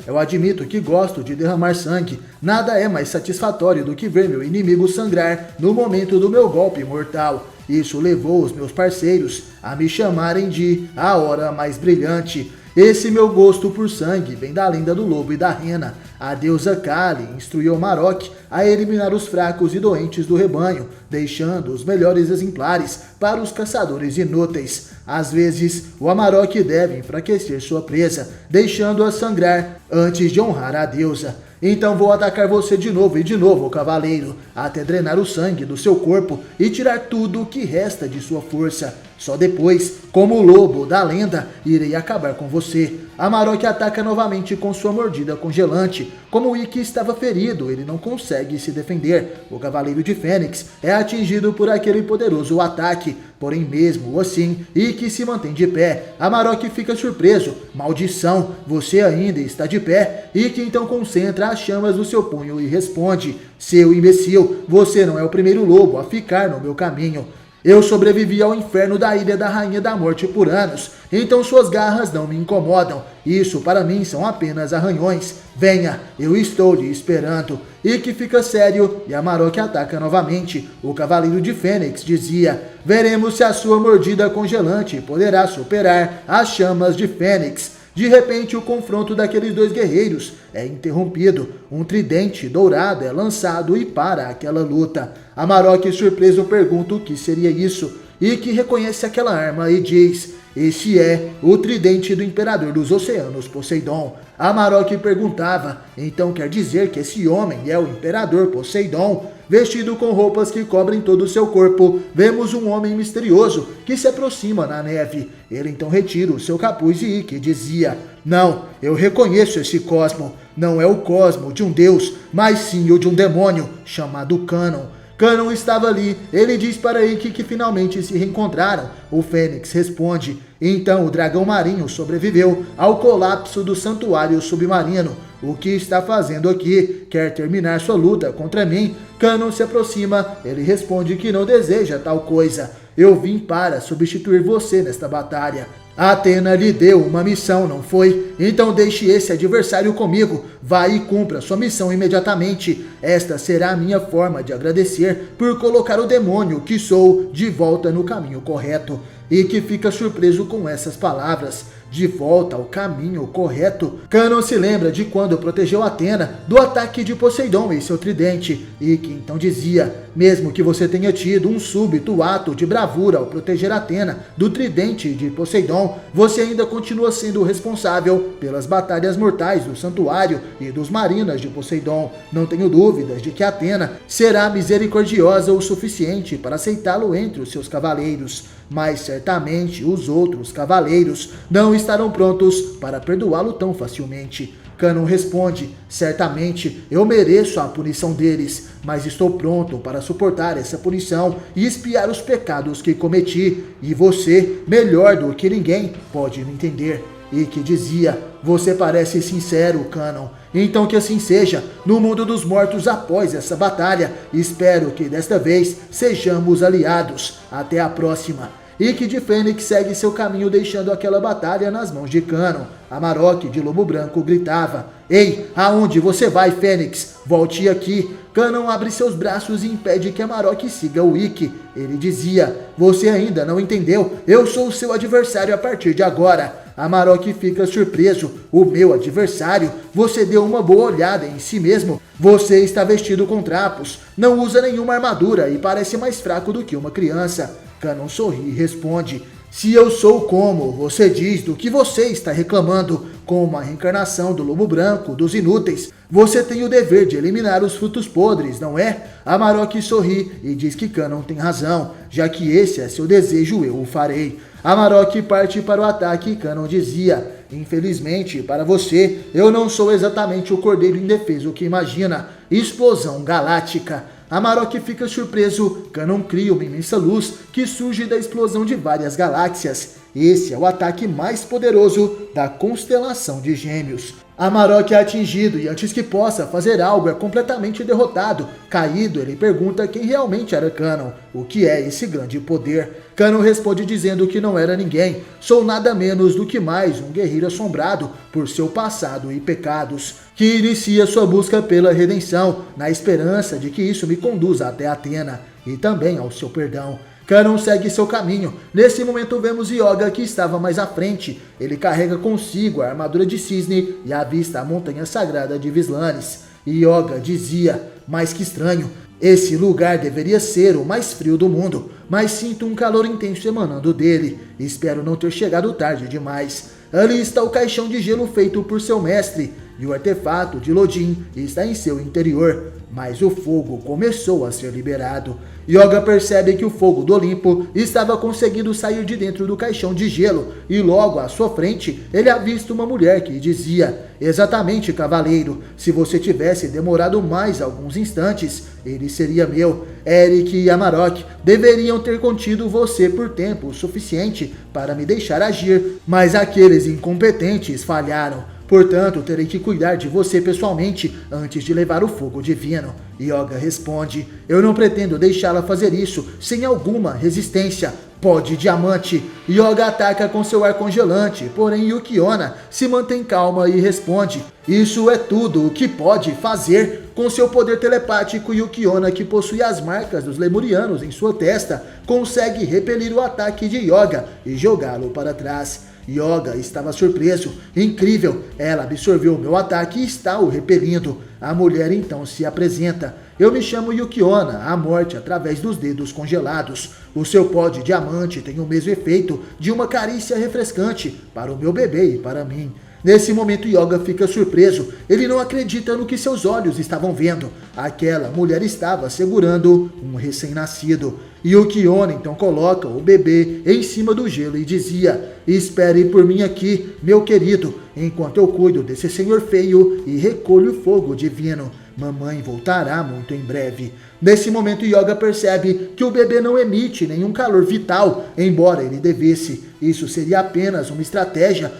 eu admito que gosto de derramar sangue. Nada é mais satisfatório do que ver meu inimigo sangrar no momento do meu golpe mortal. Isso levou os meus parceiros a me chamarem de a hora mais brilhante. Esse meu gosto por sangue vem da lenda do lobo e da rena. A deusa Kali instruiu Amarok a eliminar os fracos e doentes do rebanho, deixando os melhores exemplares para os caçadores inúteis. Às vezes, o Amarok deve enfraquecer sua presa, deixando-a sangrar antes de honrar a deusa. Então vou atacar você de novo, cavaleiro, até drenar o sangue do seu corpo e tirar tudo o que resta de sua força. Só depois, como o lobo da lenda, irei acabar com você. Amarok ataca novamente com sua mordida congelante. Como Ikki estava ferido, ele não consegue se defender. O Cavaleiro de Fênix é atingido por aquele poderoso ataque. Porém, mesmo assim, Ikki se mantém de pé. Amarok fica surpreso. Maldição, você ainda está de pé? Ikki então concentra as chamas do seu punho e responde: seu imbecil, você não é o primeiro lobo a ficar no meu caminho. Eu sobrevivi ao inferno da Ilha da Rainha da Morte por anos, então suas garras não me incomodam. Isso para mim são apenas arranhões. Venha, eu estou lhe esperando. Ikki fica sério e Amarok ataca novamente. O Cavaleiro de Fênix dizia: veremos se a sua mordida congelante poderá superar as chamas de Fênix. De repente, o confronto daqueles dois guerreiros é interrompido. Um tridente dourado é lançado e para aquela luta. Amarok, surpreso, pergunta o que seria isso. Ikki reconhece aquela arma e diz: este é o tridente do Imperador dos Oceanos, Poseidon. Amarok perguntava: então quer dizer que esse homem é o Imperador Poseidon? Vestido com roupas que cobrem todo o seu corpo, vemos um homem misterioso que se aproxima na neve. Ele então retira o seu capuz e Ikki dizia: não, eu reconheço esse cosmo. Não é o cosmo de um deus, mas sim o de um demônio, chamado Canon. Canon estava ali. Ele diz para Ikki que finalmente se reencontraram. O Fênix responde: então o dragão marinho sobreviveu ao colapso do santuário submarino. O que está fazendo aqui? Quer terminar sua luta contra mim? Canon se aproxima. Ele responde que não deseja tal coisa. Eu vim para substituir você nesta batalha. A Athena lhe deu uma missão, não foi? Então deixe esse adversário comigo. Vá e cumpra sua missão imediatamente. Esta será a minha forma de agradecer por colocar o demônio que sou de volta no caminho correto. Ikki fica surpreso com essas palavras. De volta ao caminho correto. Canon se lembra de quando protegeu Athena do ataque de Poseidon e seu tridente. Ikki então dizia: mesmo que você tenha tido um súbito ato de bravura ao proteger Athena do tridente de Poseidon, você ainda continua sendo responsável pelas batalhas mortais do santuário e dos marinas de Poseidon. Não tenho dúvidas de que Athena será misericordiosa o suficiente para aceitá-lo entre os seus cavaleiros, mas certamente os outros cavaleiros não estarão prontos para perdoá-lo tão facilmente. Canon responde: certamente eu mereço a punição deles, mas estou pronto para suportar essa punição e expiar os pecados que cometi, e você, melhor do que ninguém, pode me entender. Ikki dizia: você parece sincero, Canon. Então que assim seja, no mundo dos mortos após essa batalha. Espero que desta vez sejamos aliados. Até a próxima. Ikki de Fênix segue seu caminho deixando aquela batalha nas mãos de Canon. Amarok de Lobo Branco gritava: ei, aonde você vai, Fênix? Volte aqui. Canon abre seus braços e impede que Amarok siga o Ikki. Ele dizia: você ainda não entendeu? Eu sou o seu adversário a partir de agora. Amarok fica surpreso. O meu adversário? Você deu uma boa olhada em si mesmo? Você está vestido com trapos, não usa nenhuma armadura e parece mais fraco do que uma criança. Canon sorri e responde: se eu sou como você diz, do que você está reclamando, como a reencarnação do Lobo Branco, dos inúteis, você tem o dever de eliminar os frutos podres, não é? Amarok sorri e diz que Canon tem razão. Já que esse é seu desejo, eu o farei. Amarok parte para o ataque e Canon dizia: infelizmente para você, eu não sou exatamente o cordeiro indefeso que imagina. Explosão galáctica. Amarok fica surpreso. Canon cria uma imensa luz que surge da explosão de várias galáxias. Esse é o ataque mais poderoso da constelação de Gêmeos. Amarok é atingido e antes que possa fazer algo é completamente derrotado. Caído, ele pergunta quem realmente era Canon. O que é esse grande poder? Canon responde dizendo que não era ninguém. Sou nada menos do que mais um guerreiro assombrado por seu passado e pecados, que inicia sua busca pela redenção, na esperança de que isso me conduza até Athena e também ao seu perdão. Canon segue seu caminho. Nesse momento vemos Yoga, que estava mais à frente. Ele carrega consigo a armadura de cisne e avista a montanha sagrada de Vislanes. Yoga dizia: mas que estranho, esse lugar deveria ser o mais frio do mundo, mas sinto um calor intenso emanando dele. Espero não ter chegado tarde demais. Ali está o caixão de gelo feito por seu mestre, e o artefato de Lodin está em seu interior, mas o fogo começou a ser liberado. Yoga percebe que o fogo do Olimpo estava conseguindo sair de dentro do caixão de gelo e logo à sua frente ele avista uma mulher que dizia: exatamente, cavaleiro, se você tivesse demorado mais alguns instantes, ele seria meu. Eric e Amarok deveriam ter contido você por tempo suficiente para me deixar agir, mas aqueles incompetentes falharam. Portanto, terei que cuidar de você pessoalmente antes de levar o fogo divino. Yoga responde: eu não pretendo deixá-la fazer isso sem alguma resistência. Pó de diamante. Yoga ataca com seu ar congelante, porém Yukiona se mantém calma e responde: isso é tudo o que pode fazer. Com seu poder telepático, Yukiona, que possui as marcas dos lemurianos em sua testa, consegue repelir o ataque de Yoga e jogá-lo para trás. Yoga estava surpreso. Incrível, ela absorveu o meu ataque e está o repelindo. A mulher então se apresenta: eu me chamo Yukiona, a morte através dos dedos congelados. O seu pó de diamante tem o mesmo efeito de uma carícia refrescante para o meu bebê e para mim. Nesse momento, Yoga fica surpreso. Ele não acredita no que seus olhos estavam vendo. Aquela mulher estava segurando um recém-nascido. Yukiona então coloca o bebê em cima do gelo e dizia: espere por mim aqui, meu querido, enquanto eu cuido desse senhor feio e recolho o fogo divino. Mamãe voltará muito em breve. Nesse momento, Yoga percebe que o bebê não emite nenhum calor vital, embora ele devesse. Isso seria apenas uma estratégia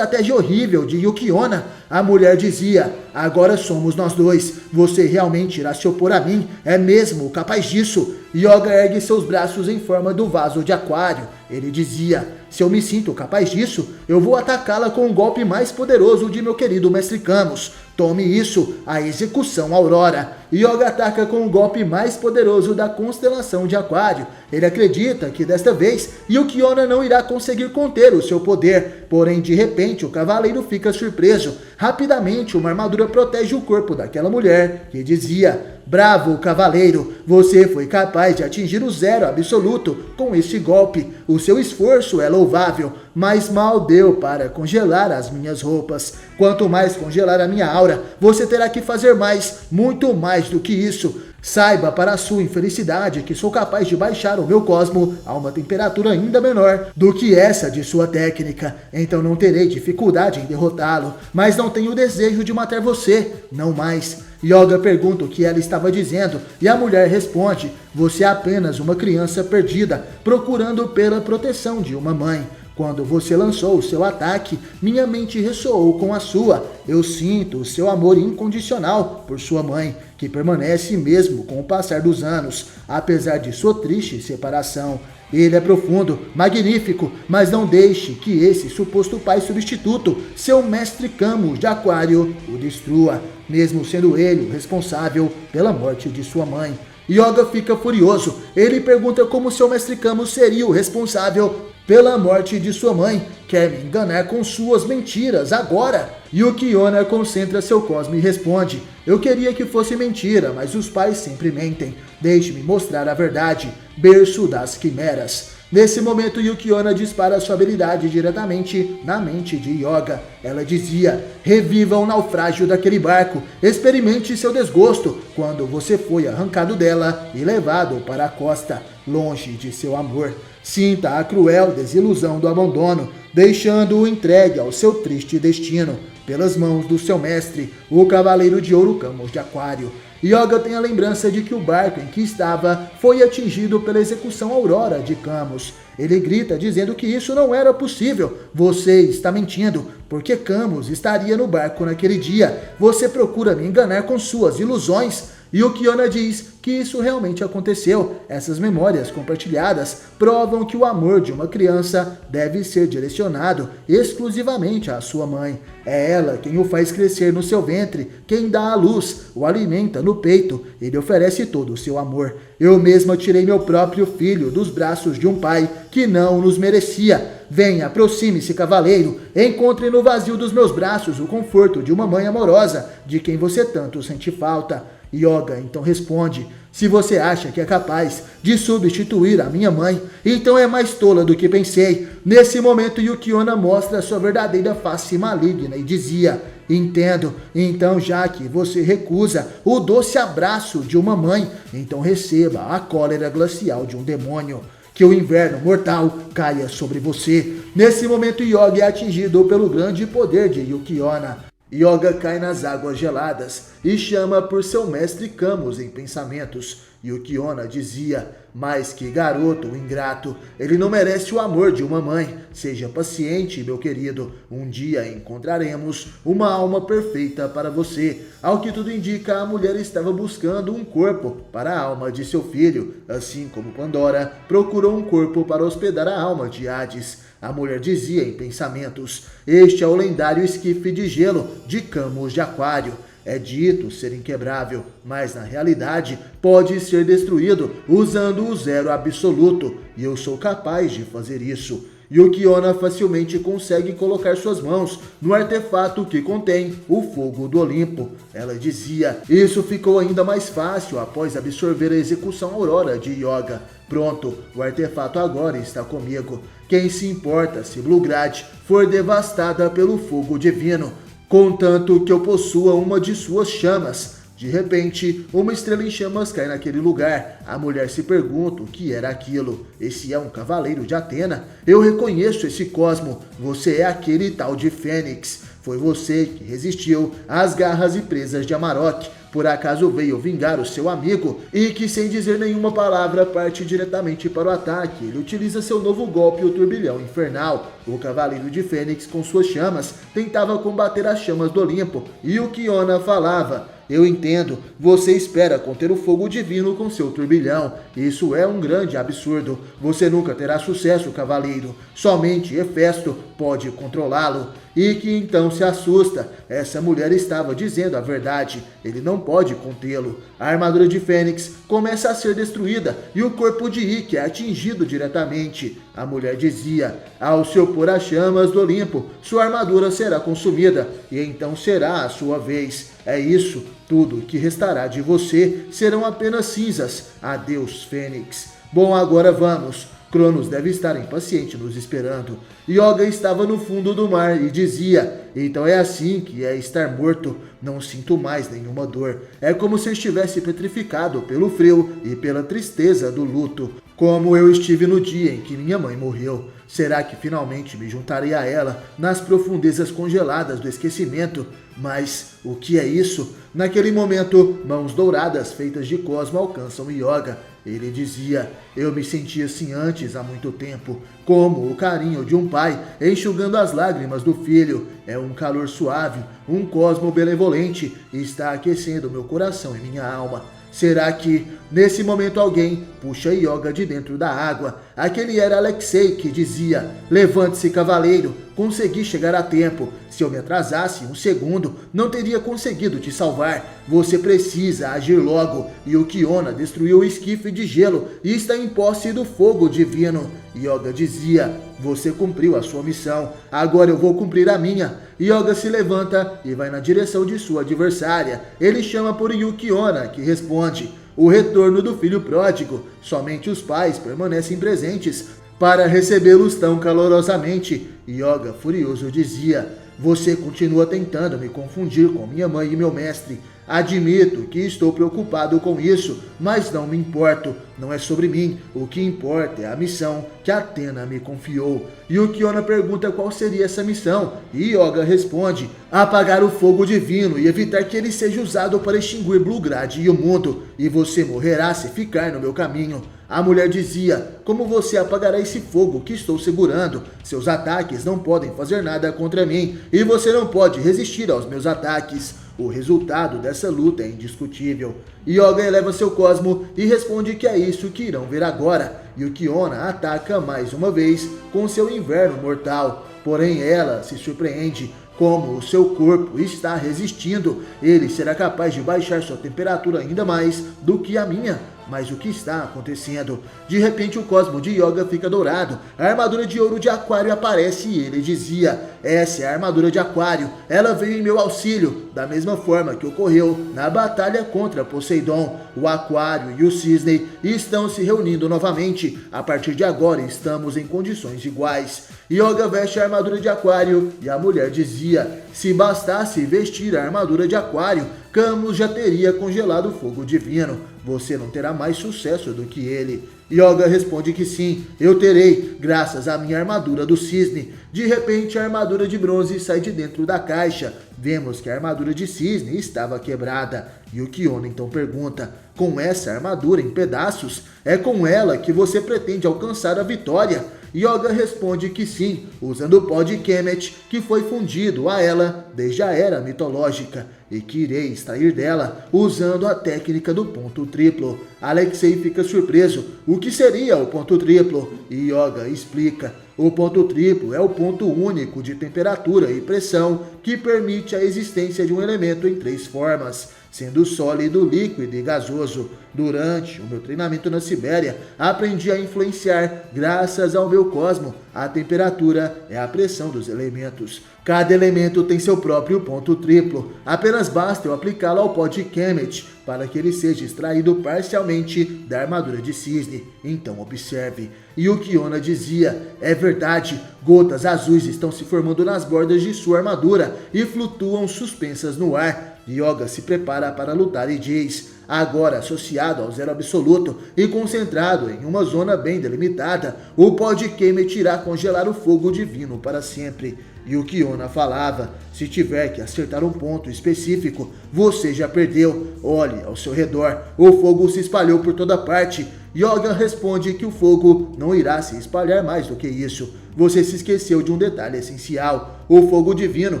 horrível de Yukiona. A mulher dizia: agora somos nós dois. Você realmente irá se opor a mim? É mesmo capaz disso? Yoga ergue seus braços em forma do vaso de aquário. Ele dizia: se eu me sinto capaz disso, eu vou atacá-la com o golpe mais poderoso de meu querido mestre Camus. Tome isso, a execução Aurora. Yoga ataca com o golpe mais poderoso da constelação de Aquário. Ele acredita que desta vez Yukiona não irá conseguir conter o seu poder, porém de repente o cavaleiro fica surpreso. Rapidamente uma armadura protege o corpo daquela mulher, que dizia: bravo, cavaleiro, você foi capaz de atingir o zero absoluto com este golpe. O seu esforço é louvável, mas mal deu para congelar as minhas roupas. Quanto mais congelar a minha aura, você terá que fazer mais, muito mais do que isso. Saiba para a sua infelicidade que sou capaz de baixar o meu cosmo a uma temperatura ainda menor do que essa de sua técnica. Então não terei dificuldade em derrotá-lo, mas não tenho desejo de matar você, não mais. Yoga pergunta o que ela estava dizendo e a mulher responde: você é apenas uma criança perdida, procurando pela proteção de uma mãe. Quando você lançou o seu ataque, minha mente ressoou com a sua. Eu sinto o seu amor incondicional por sua mãe, que permanece mesmo com o passar dos anos, apesar de sua triste separação. Ele é profundo, magnífico, mas não deixe que esse suposto pai substituto, seu mestre Camus de Aquário, o destrua, mesmo sendo ele o responsável pela morte de sua mãe. Yoga fica furioso. Ele pergunta como seu mestre Camus seria o responsável pela morte de sua mãe. Quer me enganar com suas mentiras agora? Yukiona concentra seu cosmo e responde: eu queria que fosse mentira, mas os pais sempre mentem. Deixe-me mostrar a verdade. Berço das quimeras. Nesse momento, Yukiona dispara sua habilidade diretamente na mente de Yoga. Ela dizia: reviva o naufrágio daquele barco. Experimente seu desgosto quando você foi arrancado dela e levado para a costa, longe de seu amor. Sinta a cruel desilusão do abandono, deixando-o entregue ao seu triste destino, pelas mãos do seu mestre, o Cavaleiro de Ouro Camus de Aquário. Yoga tem a lembrança de que o barco em que estava foi atingido pela execução Aurora de Camus. Ele grita dizendo que isso não era possível. Você está mentindo, porque Camus estaria no barco naquele dia. Você procura me enganar com suas ilusões. Yukiona diz que isso realmente aconteceu. Essas memórias compartilhadas provam que o amor de uma criança deve ser direcionado exclusivamente à sua mãe. É ela quem o faz crescer no seu ventre, quem dá à luz, o alimenta no peito, ele oferece todo o seu amor. Eu mesma tirei meu próprio filho dos braços de um pai que não nos merecia. Venha, aproxime-se, cavaleiro, encontre no vazio dos meus braços o conforto de uma mãe amorosa, de quem você tanto sente falta. Yoga então responde: se você acha que é capaz de substituir a minha mãe, então é mais tola do que pensei. Nesse momento, Yukiona mostra sua verdadeira face maligna e dizia: Entendo. Então, já que você recusa o doce abraço de uma mãe, então receba a cólera glacial de um demônio. Que o inverno mortal caia sobre você. Nesse momento, Yoga é atingido pelo grande poder de Yuki-onna. Yoga cai nas águas geladas e chama por seu mestre Camus em pensamentos. Yuki-onna dizia: mas que garoto ingrato, ele não merece o amor de uma mãe. Seja paciente, meu querido, um dia encontraremos uma alma perfeita para você. Ao que tudo indica, a mulher estava buscando um corpo para a alma de seu filho, assim como Pandora procurou um corpo para hospedar a alma de Hades. A mulher dizia em pensamentos: este é o lendário esquife de gelo de Camus de Aquário. É dito ser inquebrável, mas na realidade pode ser destruído usando o zero absoluto, e eu sou capaz de fazer isso. Yuki-onna facilmente consegue colocar suas mãos no artefato que contém o fogo do Olimpo. Ela dizia: isso ficou ainda mais fácil após absorver a execução aurora de Yoga. Pronto, o artefato agora está comigo. Quem se importa se Bluegrad for devastada pelo fogo divino, contanto que eu possua uma de suas chamas. De repente, uma estrela em chamas cai naquele lugar. A mulher se pergunta o que era aquilo. Esse é um cavaleiro de Atena? Eu reconheço esse Cosmo. Você é aquele tal de Fênix. Foi você que resistiu às garras e presas de Amarok. Por acaso veio vingar o seu amigo e que, sem dizer nenhuma palavra, parte diretamente para o ataque. Ele utiliza seu novo golpe, o Turbilhão Infernal. O Cavaleiro de Fênix, com suas chamas, tentava combater as chamas do Olimpo, e Yuki-onna falava: eu entendo, você espera conter o fogo divino com seu turbilhão. Isso é um grande absurdo. Você nunca terá sucesso, cavaleiro. Somente Hefesto pode controlá-lo. E que então se assusta. Essa mulher estava dizendo a verdade. Ele não pode contê-lo. A armadura de Fênix começa a ser destruída e o corpo de Ikki é atingido diretamente. A mulher dizia: ao se opor às chamas do Olimpo, sua armadura será consumida e então será a sua vez. É isso, tudo que restará de você serão apenas cinzas. Adeus, Fênix. Bom, agora vamos. Cronos deve estar impaciente nos esperando. Yoga estava no fundo do mar e dizia: então é assim que é estar morto. Não sinto mais nenhuma dor. É como se eu estivesse petrificado pelo frio e pela tristeza do luto. Como eu estive no dia em que minha mãe morreu. Será que finalmente me juntarei a ela nas profundezas congeladas do esquecimento? Mas o que é isso? Naquele momento, mãos douradas feitas de Cosmo alcançam Yoga. Ele dizia: eu me senti assim antes há muito tempo, como o carinho de um pai enxugando as lágrimas do filho. É um calor suave, um Cosmo benevolente, e está aquecendo meu coração e minha alma. Será que, nesse momento, alguém puxa Yoga de dentro da água? Aquele era Alexei, que dizia: levante-se, cavaleiro, consegui chegar a tempo. Se eu me atrasasse um segundo, não teria conseguido te salvar. Você precisa agir logo. Yuki-onna destruiu o esquife de gelo e está em posse do fogo divino. Yoga dizia: você cumpriu a sua missão, agora eu vou cumprir a minha. Yoga se levanta e vai na direção de sua adversária. Ele chama por Yuki-onna, que responde: o retorno do filho pródigo. Somente os pais permanecem presentes para recebê-los tão calorosamente. Yoga, furioso, dizia: você continua tentando me confundir com minha mãe e meu mestre. Admito que estou preocupado com isso, mas não me importo. Não é sobre mim. O que importa é a missão que Atena me confiou. Yuki-onna pergunta qual seria essa missão, e Yoga responde: apagar o fogo divino e evitar que ele seja usado para extinguir Bluegrad e o mundo, e você morrerá se ficar no meu caminho. A mulher dizia: como você apagará esse fogo que estou segurando? Seus ataques não podem fazer nada contra mim, e você não pode resistir aos meus ataques. O resultado dessa luta é indiscutível. Yoga eleva seu Cosmo e responde que é isso que irão ver agora. Yuki-onna ataca mais uma vez com seu inverno mortal, porém ela se surpreende. Como o seu corpo está resistindo, ele será capaz de baixar sua temperatura ainda mais do que a minha. Mas o que está acontecendo? De repente o Cosmo de Yoga fica dourado. A armadura de ouro de Aquário aparece e ele dizia: essa é a armadura de Aquário. Ela veio em meu auxílio, da mesma forma que ocorreu na batalha contra Poseidon. O Aquário e o Cisne estão se reunindo novamente. A partir de agora estamos em condições iguais. Yoga veste a armadura de Aquário e a mulher dizia: se bastasse vestir a armadura de aquário, Camus já teria congelado o fogo divino. Você não terá mais sucesso do que ele. Yoga responde que sim, eu terei, graças à minha armadura do cisne. De repente, a armadura de bronze sai de dentro da caixa. Vemos que a armadura de cisne estava quebrada. E o Kiona então pergunta, com essa armadura em pedaços, é com ela que você pretende alcançar a vitória? Yoga responde que sim, usando o pó de Kemet, que foi fundido a ela desde a era mitológica, e que irei extrair dela usando a técnica do ponto triplo. Alexei fica surpreso. O que seria o ponto triplo? E Yoga explica. O ponto triplo é o ponto único de temperatura e pressão que permite a existência de um elemento em 3 formas, sendo sólido, líquido e gasoso. Durante o meu treinamento na Sibéria, aprendi a influenciar, graças ao meu cosmo, a temperatura é a pressão dos elementos. Cada elemento tem seu próprio ponto triplo, apenas basta eu aplicá-lo ao pó de Kemet para que ele seja extraído parcialmente da armadura de cisne. Então observe. E o Kiona dizia, é verdade, gotas azuis estão se formando nas bordas de sua armadura e flutuam suspensas no ar. Yoga se prepara para lutar e diz, agora associado ao zero absoluto e concentrado em uma zona bem delimitada, o pó de Kemet irá congelar o fogo divino para sempre. E o Kiona falava, se tiver que acertar um ponto específico, você já perdeu. Olhe ao seu redor, o fogo se espalhou por toda parte. Yoga responde que o fogo não irá se espalhar mais do que isso. Você se esqueceu de um detalhe essencial. O fogo divino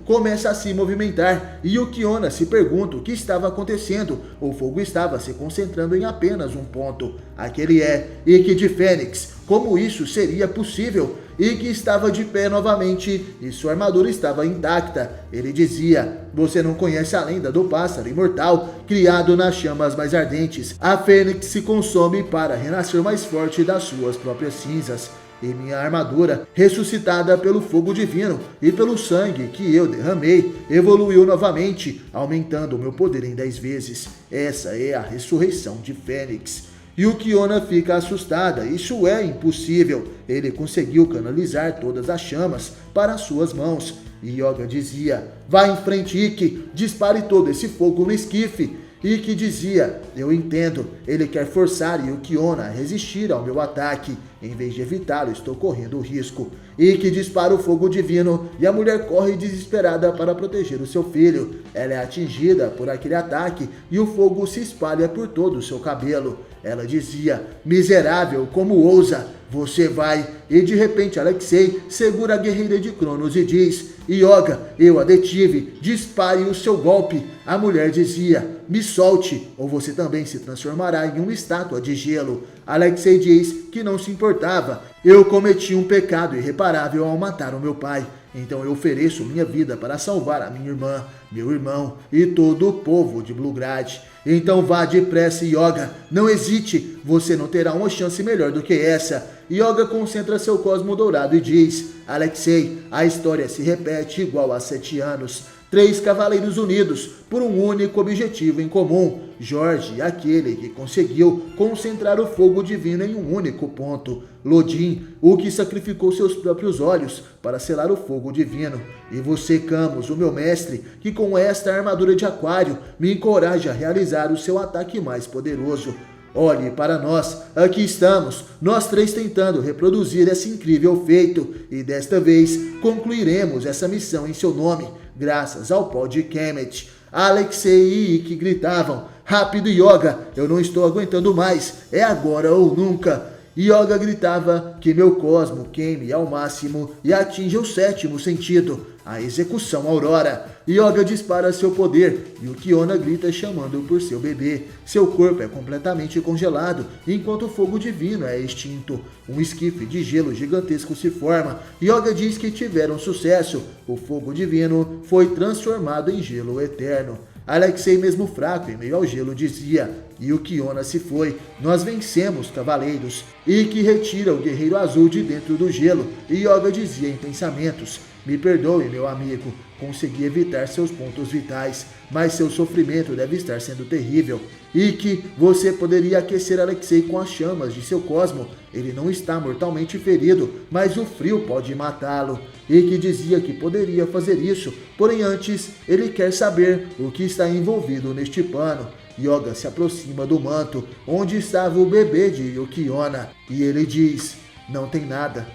começa a se movimentar e o Kiona se pergunta o que estava acontecendo. O fogo estava se concentrando em apenas um ponto. Aquele é Ikki de Fênix. Como isso seria possível? Ikki estava de pé novamente e sua armadura estava intacta. Ele dizia, você não conhece a lenda do pássaro imortal, criado nas chamas mais ardentes. A Fênix se consome para renascer mais forte das suas próprias cinzas. E minha armadura, ressuscitada pelo fogo divino e pelo sangue que eu derramei, evoluiu novamente, aumentando o meu poder em 10 vezes. Essa é a ressurreição de Fênix. E o Kiona fica assustada, isso é impossível. Ele conseguiu canalizar todas as chamas para suas mãos. E Yoga dizia, vá em frente, Ikki, dispare todo esse fogo no esquife. Ikki dizia, eu entendo, ele quer forçar Yukiona a resistir ao meu ataque. Em vez de evitá-lo, estou correndo o risco. Ikki dispara o fogo divino e a mulher corre desesperada para proteger o seu filho. Ela é atingida por aquele ataque e o fogo se espalha por todo o seu cabelo. Ela dizia, miserável, como ousa? Você vai... E de repente Alexei segura a guerreira de Cronos e diz, Yoga, eu a detive, dispare o seu golpe. A mulher dizia, me solte, ou você também se transformará em uma estátua de gelo. Alexei diz que não se importava. Eu cometi um pecado irreparável ao matar o meu pai. Então eu ofereço minha vida para salvar a minha irmã, meu irmão e todo o povo de Bluegrad. Então vá depressa, Yoga. Não hesite, você não terá uma chance melhor do que essa. Yoga concentra seu cosmo dourado e diz, Alexei, a história se repete igual há 7 anos. 3 cavaleiros unidos por um único objetivo em comum. Jorge, aquele que conseguiu concentrar o fogo divino em um único ponto. Lodin, o que sacrificou seus próprios olhos para selar o fogo divino. E você, Camus, o meu mestre, que com esta armadura de aquário me encoraja a realizar o seu ataque mais poderoso. Olhe para nós, aqui estamos, nós 3 tentando reproduzir esse incrível feito, e desta vez concluiremos essa missão em seu nome, graças ao pó de Kemet. Alexei e Ikki gritavam, rápido, Yoga, eu não estou aguentando mais, é agora ou nunca. Yoga gritava que meu cosmo queime ao máximo e atinja o 7º sentido, a execução Aurora. Yoga dispara seu poder e o Kiona grita chamando por seu bebê. Seu corpo é completamente congelado, enquanto o fogo divino é extinto. Um esquife de gelo gigantesco se forma. Yoga diz que tiveram sucesso. O fogo divino foi transformado em gelo eterno. Alexei, mesmo fraco em meio ao gelo, dizia, e o Kiona se foi. Nós vencemos, cavaleiros. Ikki retira o guerreiro azul de dentro do gelo, e Yoga dizia em pensamentos, me perdoe, meu amigo, conseguir evitar seus pontos vitais, mas seu sofrimento deve estar sendo terrível. E que você poderia aquecer Alexei com as chamas de seu cosmo. Ele não está mortalmente ferido, mas o frio pode matá-lo. E que dizia que poderia fazer isso, porém antes ele quer saber o que está envolvido neste pano. Yoga se aproxima do manto onde estava o bebê de Yukiona e ele diz: não tem nada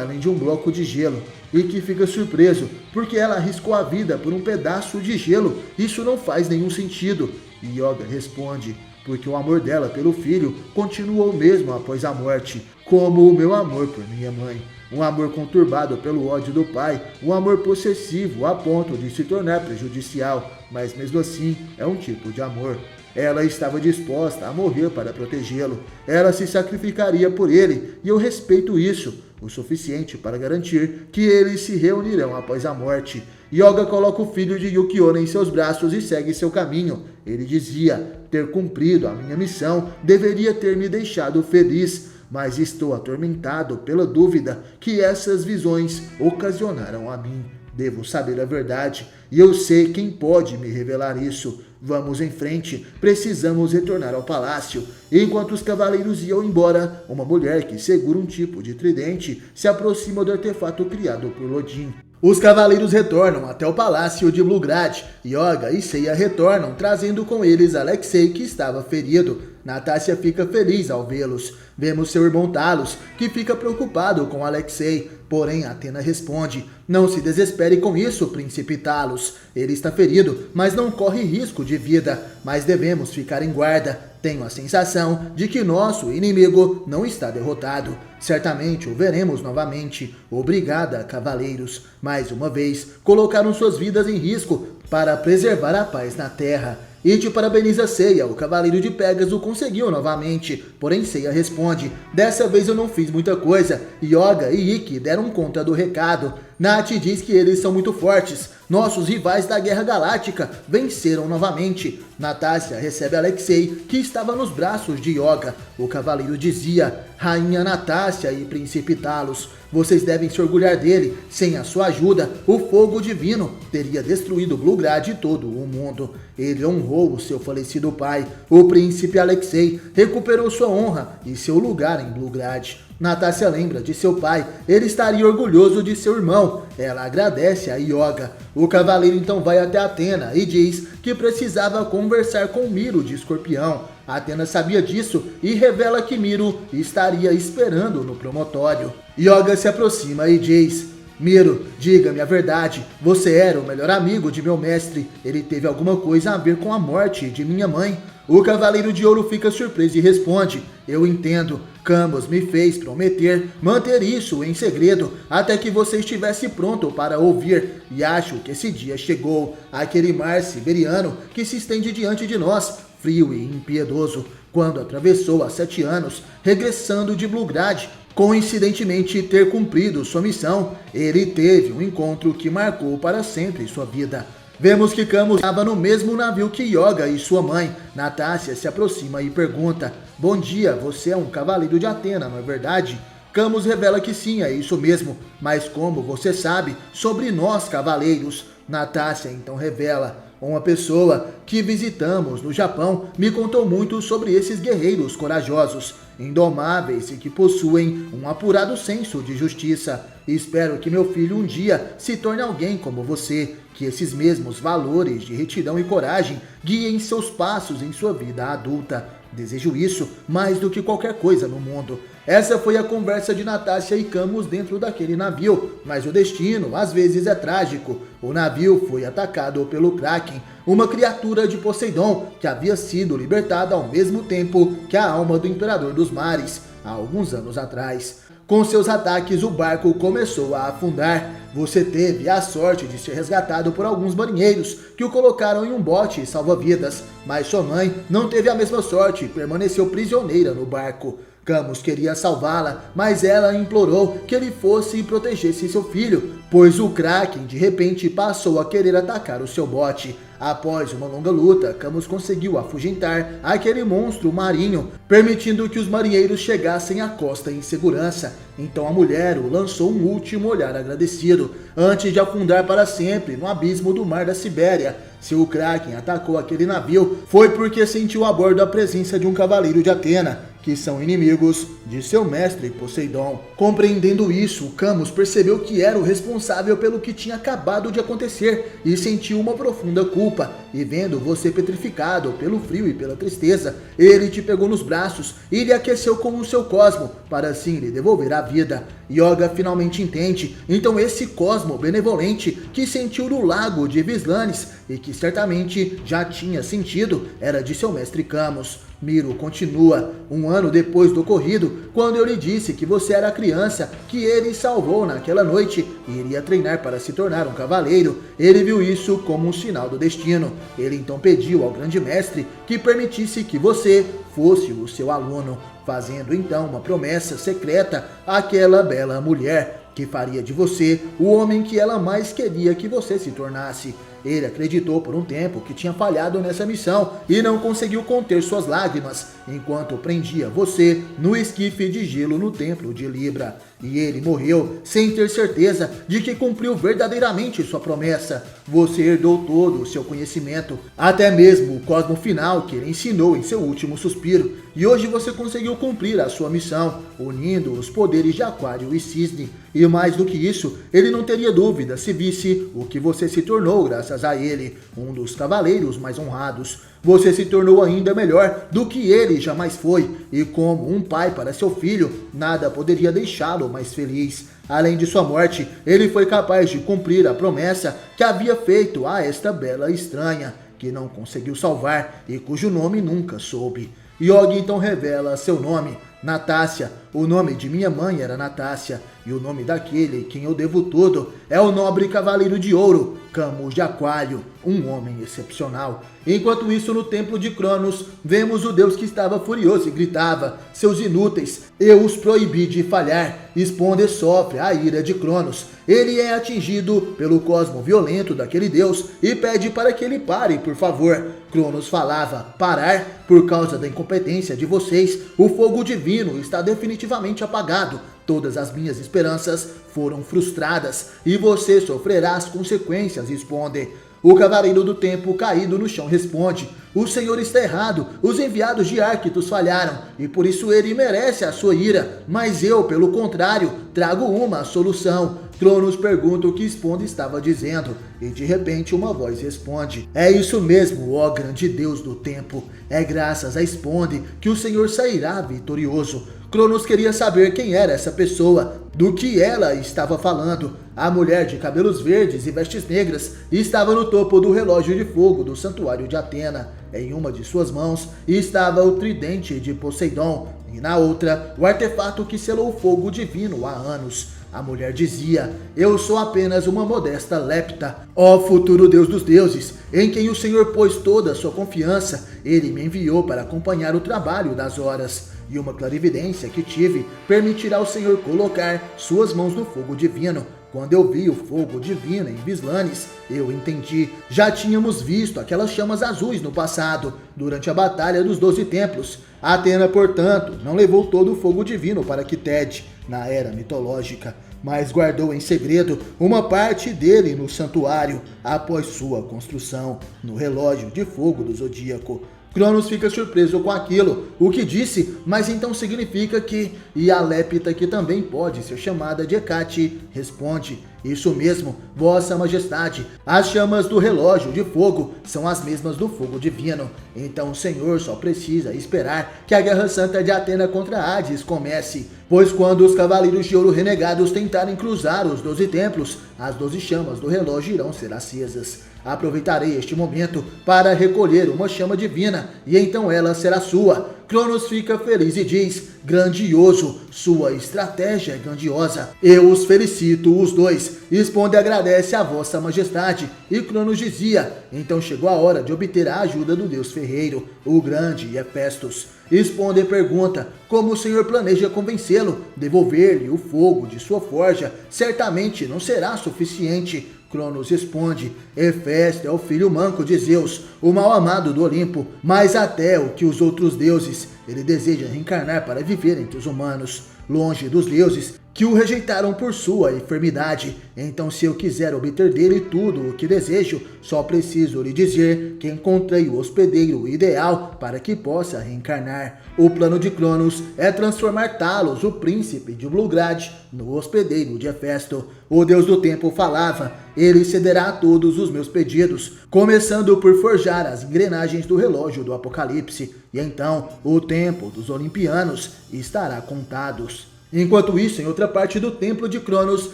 além de um bloco de gelo. E que fica surpreso porque ela arriscou a vida por um pedaço de gelo. Isso não faz nenhum sentido. E Yoga responde: porque o amor dela pelo filho continuou mesmo após a morte, como o meu amor por minha mãe. Um amor conturbado pelo ódio do pai, um amor possessivo a ponto de se tornar prejudicial, mas mesmo assim é um tipo de amor. Ela estava disposta a morrer para protegê-lo. Ela se sacrificaria por ele, e eu respeito isso, o suficiente para garantir que eles se reunirão após a morte. Yoga coloca o filho de Yukiona em seus braços e segue seu caminho. Ele dizia: ter cumprido a minha missão deveria ter me deixado feliz, mas estou atormentado pela dúvida que essas visões ocasionaram a mim. Devo saber a verdade, e eu sei quem pode me revelar isso. Vamos em frente, precisamos retornar ao palácio. Enquanto os cavaleiros iam embora, uma mulher que segura um tipo de tridente se aproxima do artefato criado por Lodin. Os cavaleiros retornam até o palácio de Blugrad. Yoga e Seiya retornam, trazendo com eles Alexei, que estava ferido. Natácia fica feliz ao vê-los. Vemos seu irmão Talos, que fica preocupado com Alexei. Porém, Athena responde: não se desespere com isso, príncipe Talos. Ele está ferido, mas não corre risco de vida. Mas devemos ficar em guarda. Tenho a sensação de que nosso inimigo não está derrotado. Certamente o veremos novamente. Obrigada, cavaleiros. Mais uma vez, colocaram suas vidas em risco para preservar a paz na terra. E te parabeniza Seiya, o cavaleiro de Pégaso conseguiu novamente. Porém Seiya responde: dessa vez eu não fiz muita coisa. Yoga e Ikki deram conta do recado. Nath diz que eles são muito fortes. Nossos rivais da Guerra Galáctica venceram novamente. Natácia recebe Alexei, que estava nos braços de Yoga. O cavaleiro dizia: Rainha Natácia e Príncipe Talos, vocês devem se orgulhar dele. Sem a sua ajuda, o fogo divino teria destruído Blugrad e todo o mundo. Ele honrou o seu falecido pai. O príncipe Alexei recuperou sua honra e seu lugar em Blugrad. Natácia lembra de seu pai. Ele estaria orgulhoso de seu irmão. Ela agradece a Yoga. O cavaleiro então vai até Athena e diz que precisava conversar com Miro de Escorpião. Athena sabia disso e revela que Miro estaria esperando no promontório. Yoga se aproxima e diz: Miro, diga-me a verdade. Você era o melhor amigo de meu mestre. Ele teve alguma coisa a ver com a morte de minha mãe? O cavaleiro de ouro fica surpreso e responde: eu entendo. Camus me fez prometer manter isso em segredo até que você estivesse pronto para ouvir. E acho que esse dia chegou. Aquele mar siberiano que se estende diante de nós, frio e impiedoso, quando atravessou há 7 anos, regressando de Blugrad. Coincidentemente ter cumprido sua missão, ele teve um encontro que marcou para sempre sua vida. Vemos que Camus estava no mesmo navio que Yoga e sua mãe. Natácia se aproxima e pergunta: bom dia, você é um cavaleiro de Atena, não é verdade? Camus revela que sim, é isso mesmo. Mas como você sabe sobre nós cavaleiros? Natácia então revela: uma pessoa que visitamos no Japão me contou muito sobre esses guerreiros corajosos, indomáveis e que possuem um apurado senso de justiça. Espero que meu filho um dia se torne alguém como você, que esses mesmos valores de retidão e coragem guiem seus passos em sua vida adulta. Desejo isso mais do que qualquer coisa no mundo. Essa foi a conversa de Natácia e Camus dentro daquele navio, mas o destino às vezes é trágico. O navio foi atacado pelo Kraken, uma criatura de Poseidon que havia sido libertada ao mesmo tempo que a alma do Imperador dos Mares, há alguns anos atrás. Com seus ataques, o barco começou a afundar. Você teve a sorte de ser resgatado por alguns marinheiros que o colocaram em um bote salva-vidas, mas sua mãe não teve a mesma sorte e permaneceu prisioneira no barco. Camus queria salvá-la, mas ela implorou que ele fosse e protegesse seu filho, pois o Kraken de repente passou a querer atacar o seu bote. Após uma longa luta, Camus conseguiu afugentar aquele monstro marinho, permitindo que os marinheiros chegassem à costa em segurança. Então a mulher o lançou um último olhar agradecido, antes de afundar para sempre no abismo do mar da Sibéria. Se o Kraken atacou aquele navio, foi porque sentiu a bordo a presença de um cavaleiro de Atena, que são inimigos de seu mestre Poseidon. Compreendendo isso, Camus percebeu que era o responsável pelo que tinha acabado de acontecer e sentiu uma profunda culpa. E vendo você petrificado pelo frio e pela tristeza, ele te pegou nos braços e lhe aqueceu com o seu cosmo, para assim lhe devolver a vida. Yoga finalmente entende, então esse cosmo benevolente que sentiu no lago de Vislanes e que certamente já tinha sentido, era de seu mestre Camus. Miro continua. Um ano depois do ocorrido, quando eu lhe disse que você era a criança que ele salvou naquela noite e iria treinar para se tornar um cavaleiro, ele viu isso como um sinal do destino. Ele então pediu ao grande mestre que permitisse que você fosse o seu aluno, fazendo então uma promessa secreta àquela bela mulher, que faria de você o homem que ela mais queria que você se tornasse. Ele acreditou por um tempo que tinha falhado nessa missão e não conseguiu conter suas lágrimas enquanto prendia você no esquife de gelo no templo de Libra. E ele morreu sem ter certeza de que cumpriu verdadeiramente sua promessa. Você herdou todo o seu conhecimento, até mesmo o cosmo final que ele ensinou em seu último suspiro. E hoje você conseguiu cumprir a sua missão, unindo os poderes de Aquário e Cisne. E mais do que isso, ele não teria dúvida se visse o que você se tornou graças a ele, um dos cavaleiros mais honrados. Você se tornou ainda melhor do que ele jamais foi, e como um pai para seu filho, nada poderia deixá-lo mais feliz. Além de sua morte, ele foi capaz de cumprir a promessa que havia feito a esta bela estranha, que não conseguiu salvar e cujo nome nunca soube. Yogi então revela seu nome, Natácia. O nome de minha mãe era Natácia, e o nome daquele quem eu devo tudo é o nobre cavaleiro de ouro, Camus de Aquário, um homem excepcional. Enquanto isso, no templo de Cronos, vemos o deus que estava furioso e gritava: seus inúteis, eu os proibi de falhar. Sponde sofre a ira de Cronos. Ele é atingido pelo cosmo violento daquele deus e pede para que ele pare, por favor. Cronos falava: parar? Por causa da incompetência de vocês, o fogo divino está definitivamente apagado. Todas as minhas esperanças foram frustradas e você sofrerá as consequências, Sponde. O cavaleiro do tempo caído no chão responde: o senhor está errado, os enviados de Arctos falharam e por isso ele merece a sua ira, mas eu, pelo contrário, trago uma solução. Cronos pergunta o que Sponde estava dizendo e de repente uma voz responde: é isso mesmo, ó grande deus do tempo, é graças a Sponde que o senhor sairá vitorioso. Cronos queria saber quem era essa pessoa, do que ela estava falando. A mulher de cabelos verdes e vestes negras estava no topo do relógio de fogo do santuário de Atena. Em uma de suas mãos estava o tridente de Poseidon e na outra o artefato que selou o fogo divino há anos. A mulher dizia: eu sou apenas uma modesta lepta. Ó futuro deus dos deuses, em quem o Senhor pôs toda a sua confiança, ele me enviou para acompanhar o trabalho das horas. E uma clarividência que tive permitirá ao Senhor colocar suas mãos no fogo divino. Quando eu vi o fogo divino em Vislanes, eu entendi. Já tínhamos visto aquelas chamas azuis no passado, durante a Batalha dos 12 Templos. Atena, portanto, não levou todo o fogo divino para Kited, na era mitológica, mas guardou em segredo uma parte dele no santuário, após sua construção, no relógio de fogo do Zodíaco. Cronos fica surpreso com aquilo, o que disse, mas então significa que, e a Lépita, que também pode ser chamada de Hecate, responde: isso mesmo, vossa majestade, as chamas do relógio de fogo são as mesmas do fogo divino, então o senhor só precisa esperar que a guerra santa de Atena contra Hades comece, pois quando os cavaleiros de ouro renegados tentarem cruzar os 12 templos, as 12 chamas do relógio irão ser acesas. Aproveitarei este momento para recolher uma chama divina, e então ela será sua. Cronos fica feliz e diz: grandioso, sua estratégia é grandiosa. Eu os felicito, os dois. Sponde agradece a vossa majestade. E Cronos dizia: então chegou a hora de obter a ajuda do deus ferreiro, o grande Hefestos. Sponde pergunta: como o senhor planeja convencê-lo? Devolver-lhe o fogo de sua forja certamente não será suficiente. Cronos responde: Hefesto é o filho manco de Zeus, o mal-amado do Olimpo, mas até o que os outros deuses, ele deseja reencarnar para viver entre os humanos, longe dos deuses que o rejeitaram por sua enfermidade. Então, se eu quiser obter dele tudo o que desejo, só preciso lhe dizer que encontrei o hospedeiro ideal para que possa reencarnar. O plano de Cronos é transformar Talos, o príncipe de Blugrad, no hospedeiro de Hefesto. O deus do tempo falava: ele cederá a todos os meus pedidos, começando por forjar as engrenagens do relógio do Apocalipse, e então o tempo dos olimpianos estará contados. Enquanto isso, em outra parte do templo de Cronos,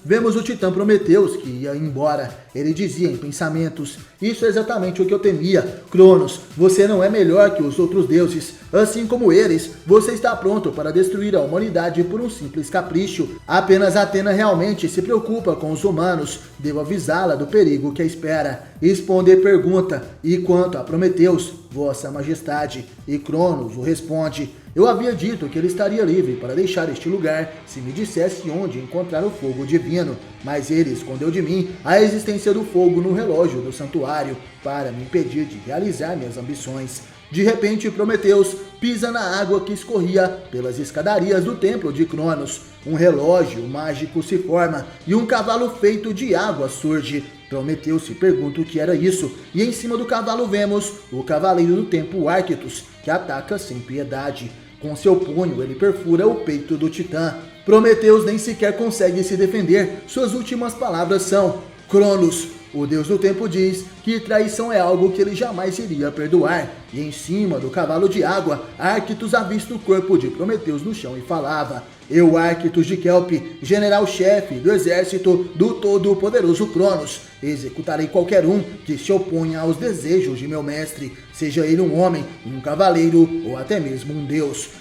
vemos o titã Prometeus, que ia embora. Ele dizia em pensamentos: isso é exatamente o que eu temia. Cronos, você não é melhor que os outros deuses. Assim como eles, você está pronto para destruir a humanidade por um simples capricho. Apenas Atena realmente se preocupa com os humanos. Devo avisá-la do perigo que a espera. Responder pergunta: e quanto a Prometeus, Vossa Majestade? E Cronos o responde: eu havia dito que ele estaria livre para deixar este lugar se me dissesse onde encontrar o fogo divino, mas ele escondeu de mim a existência do fogo no relógio do santuário para me impedir de realizar minhas ambições. De repente, Prometeus pisa na água que escorria pelas escadarias do templo de Cronos. Um relógio mágico se forma e um cavalo feito de água surge. Prometeus se pergunta o que era isso, e em cima do cavalo vemos o cavaleiro do tempo Arquetus, que ataca sem piedade. Com seu punho, ele perfura o peito do titã. Prometeus nem sequer consegue se defender. Suas últimas palavras são: Cronos, o deus do tempo, diz que traição é algo que ele jamais iria perdoar. E em cima do cavalo de água, Arquetus avista o corpo de Prometeus no chão e falava: eu, Arquetus de Kelpe, general-chefe do exército do todo-poderoso Cronos, executarei qualquer um que se oponha aos desejos de meu mestre, seja ele um homem, um cavaleiro ou até mesmo um deus.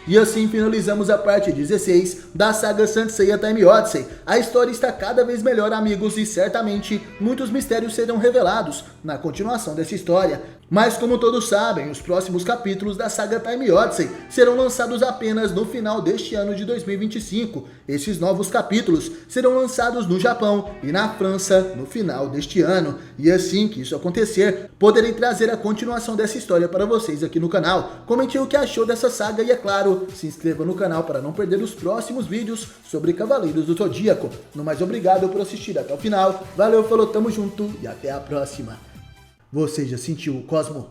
E assim finalizamos a parte 16 da saga Saint Seiya Time Odyssey. A história está cada vez melhor, amigos, e certamente muitos mistérios serão revelados na continuação dessa história. Mas como todos sabem, os próximos capítulos da saga Time Odyssey serão lançados apenas no final deste ano de 2025. Esses novos capítulos serão lançados no Japão e na França no final deste ano. E assim que isso acontecer, poderei trazer a continuação dessa história para vocês aqui no canal. Comente o que achou dessa saga e, é claro, se inscreva no canal para não perder os próximos vídeos sobre Cavaleiros do Zodíaco. No mais, obrigado por assistir até o final. Valeu, falou, tamo junto e até a próxima. Você já sentiu o Cosmo?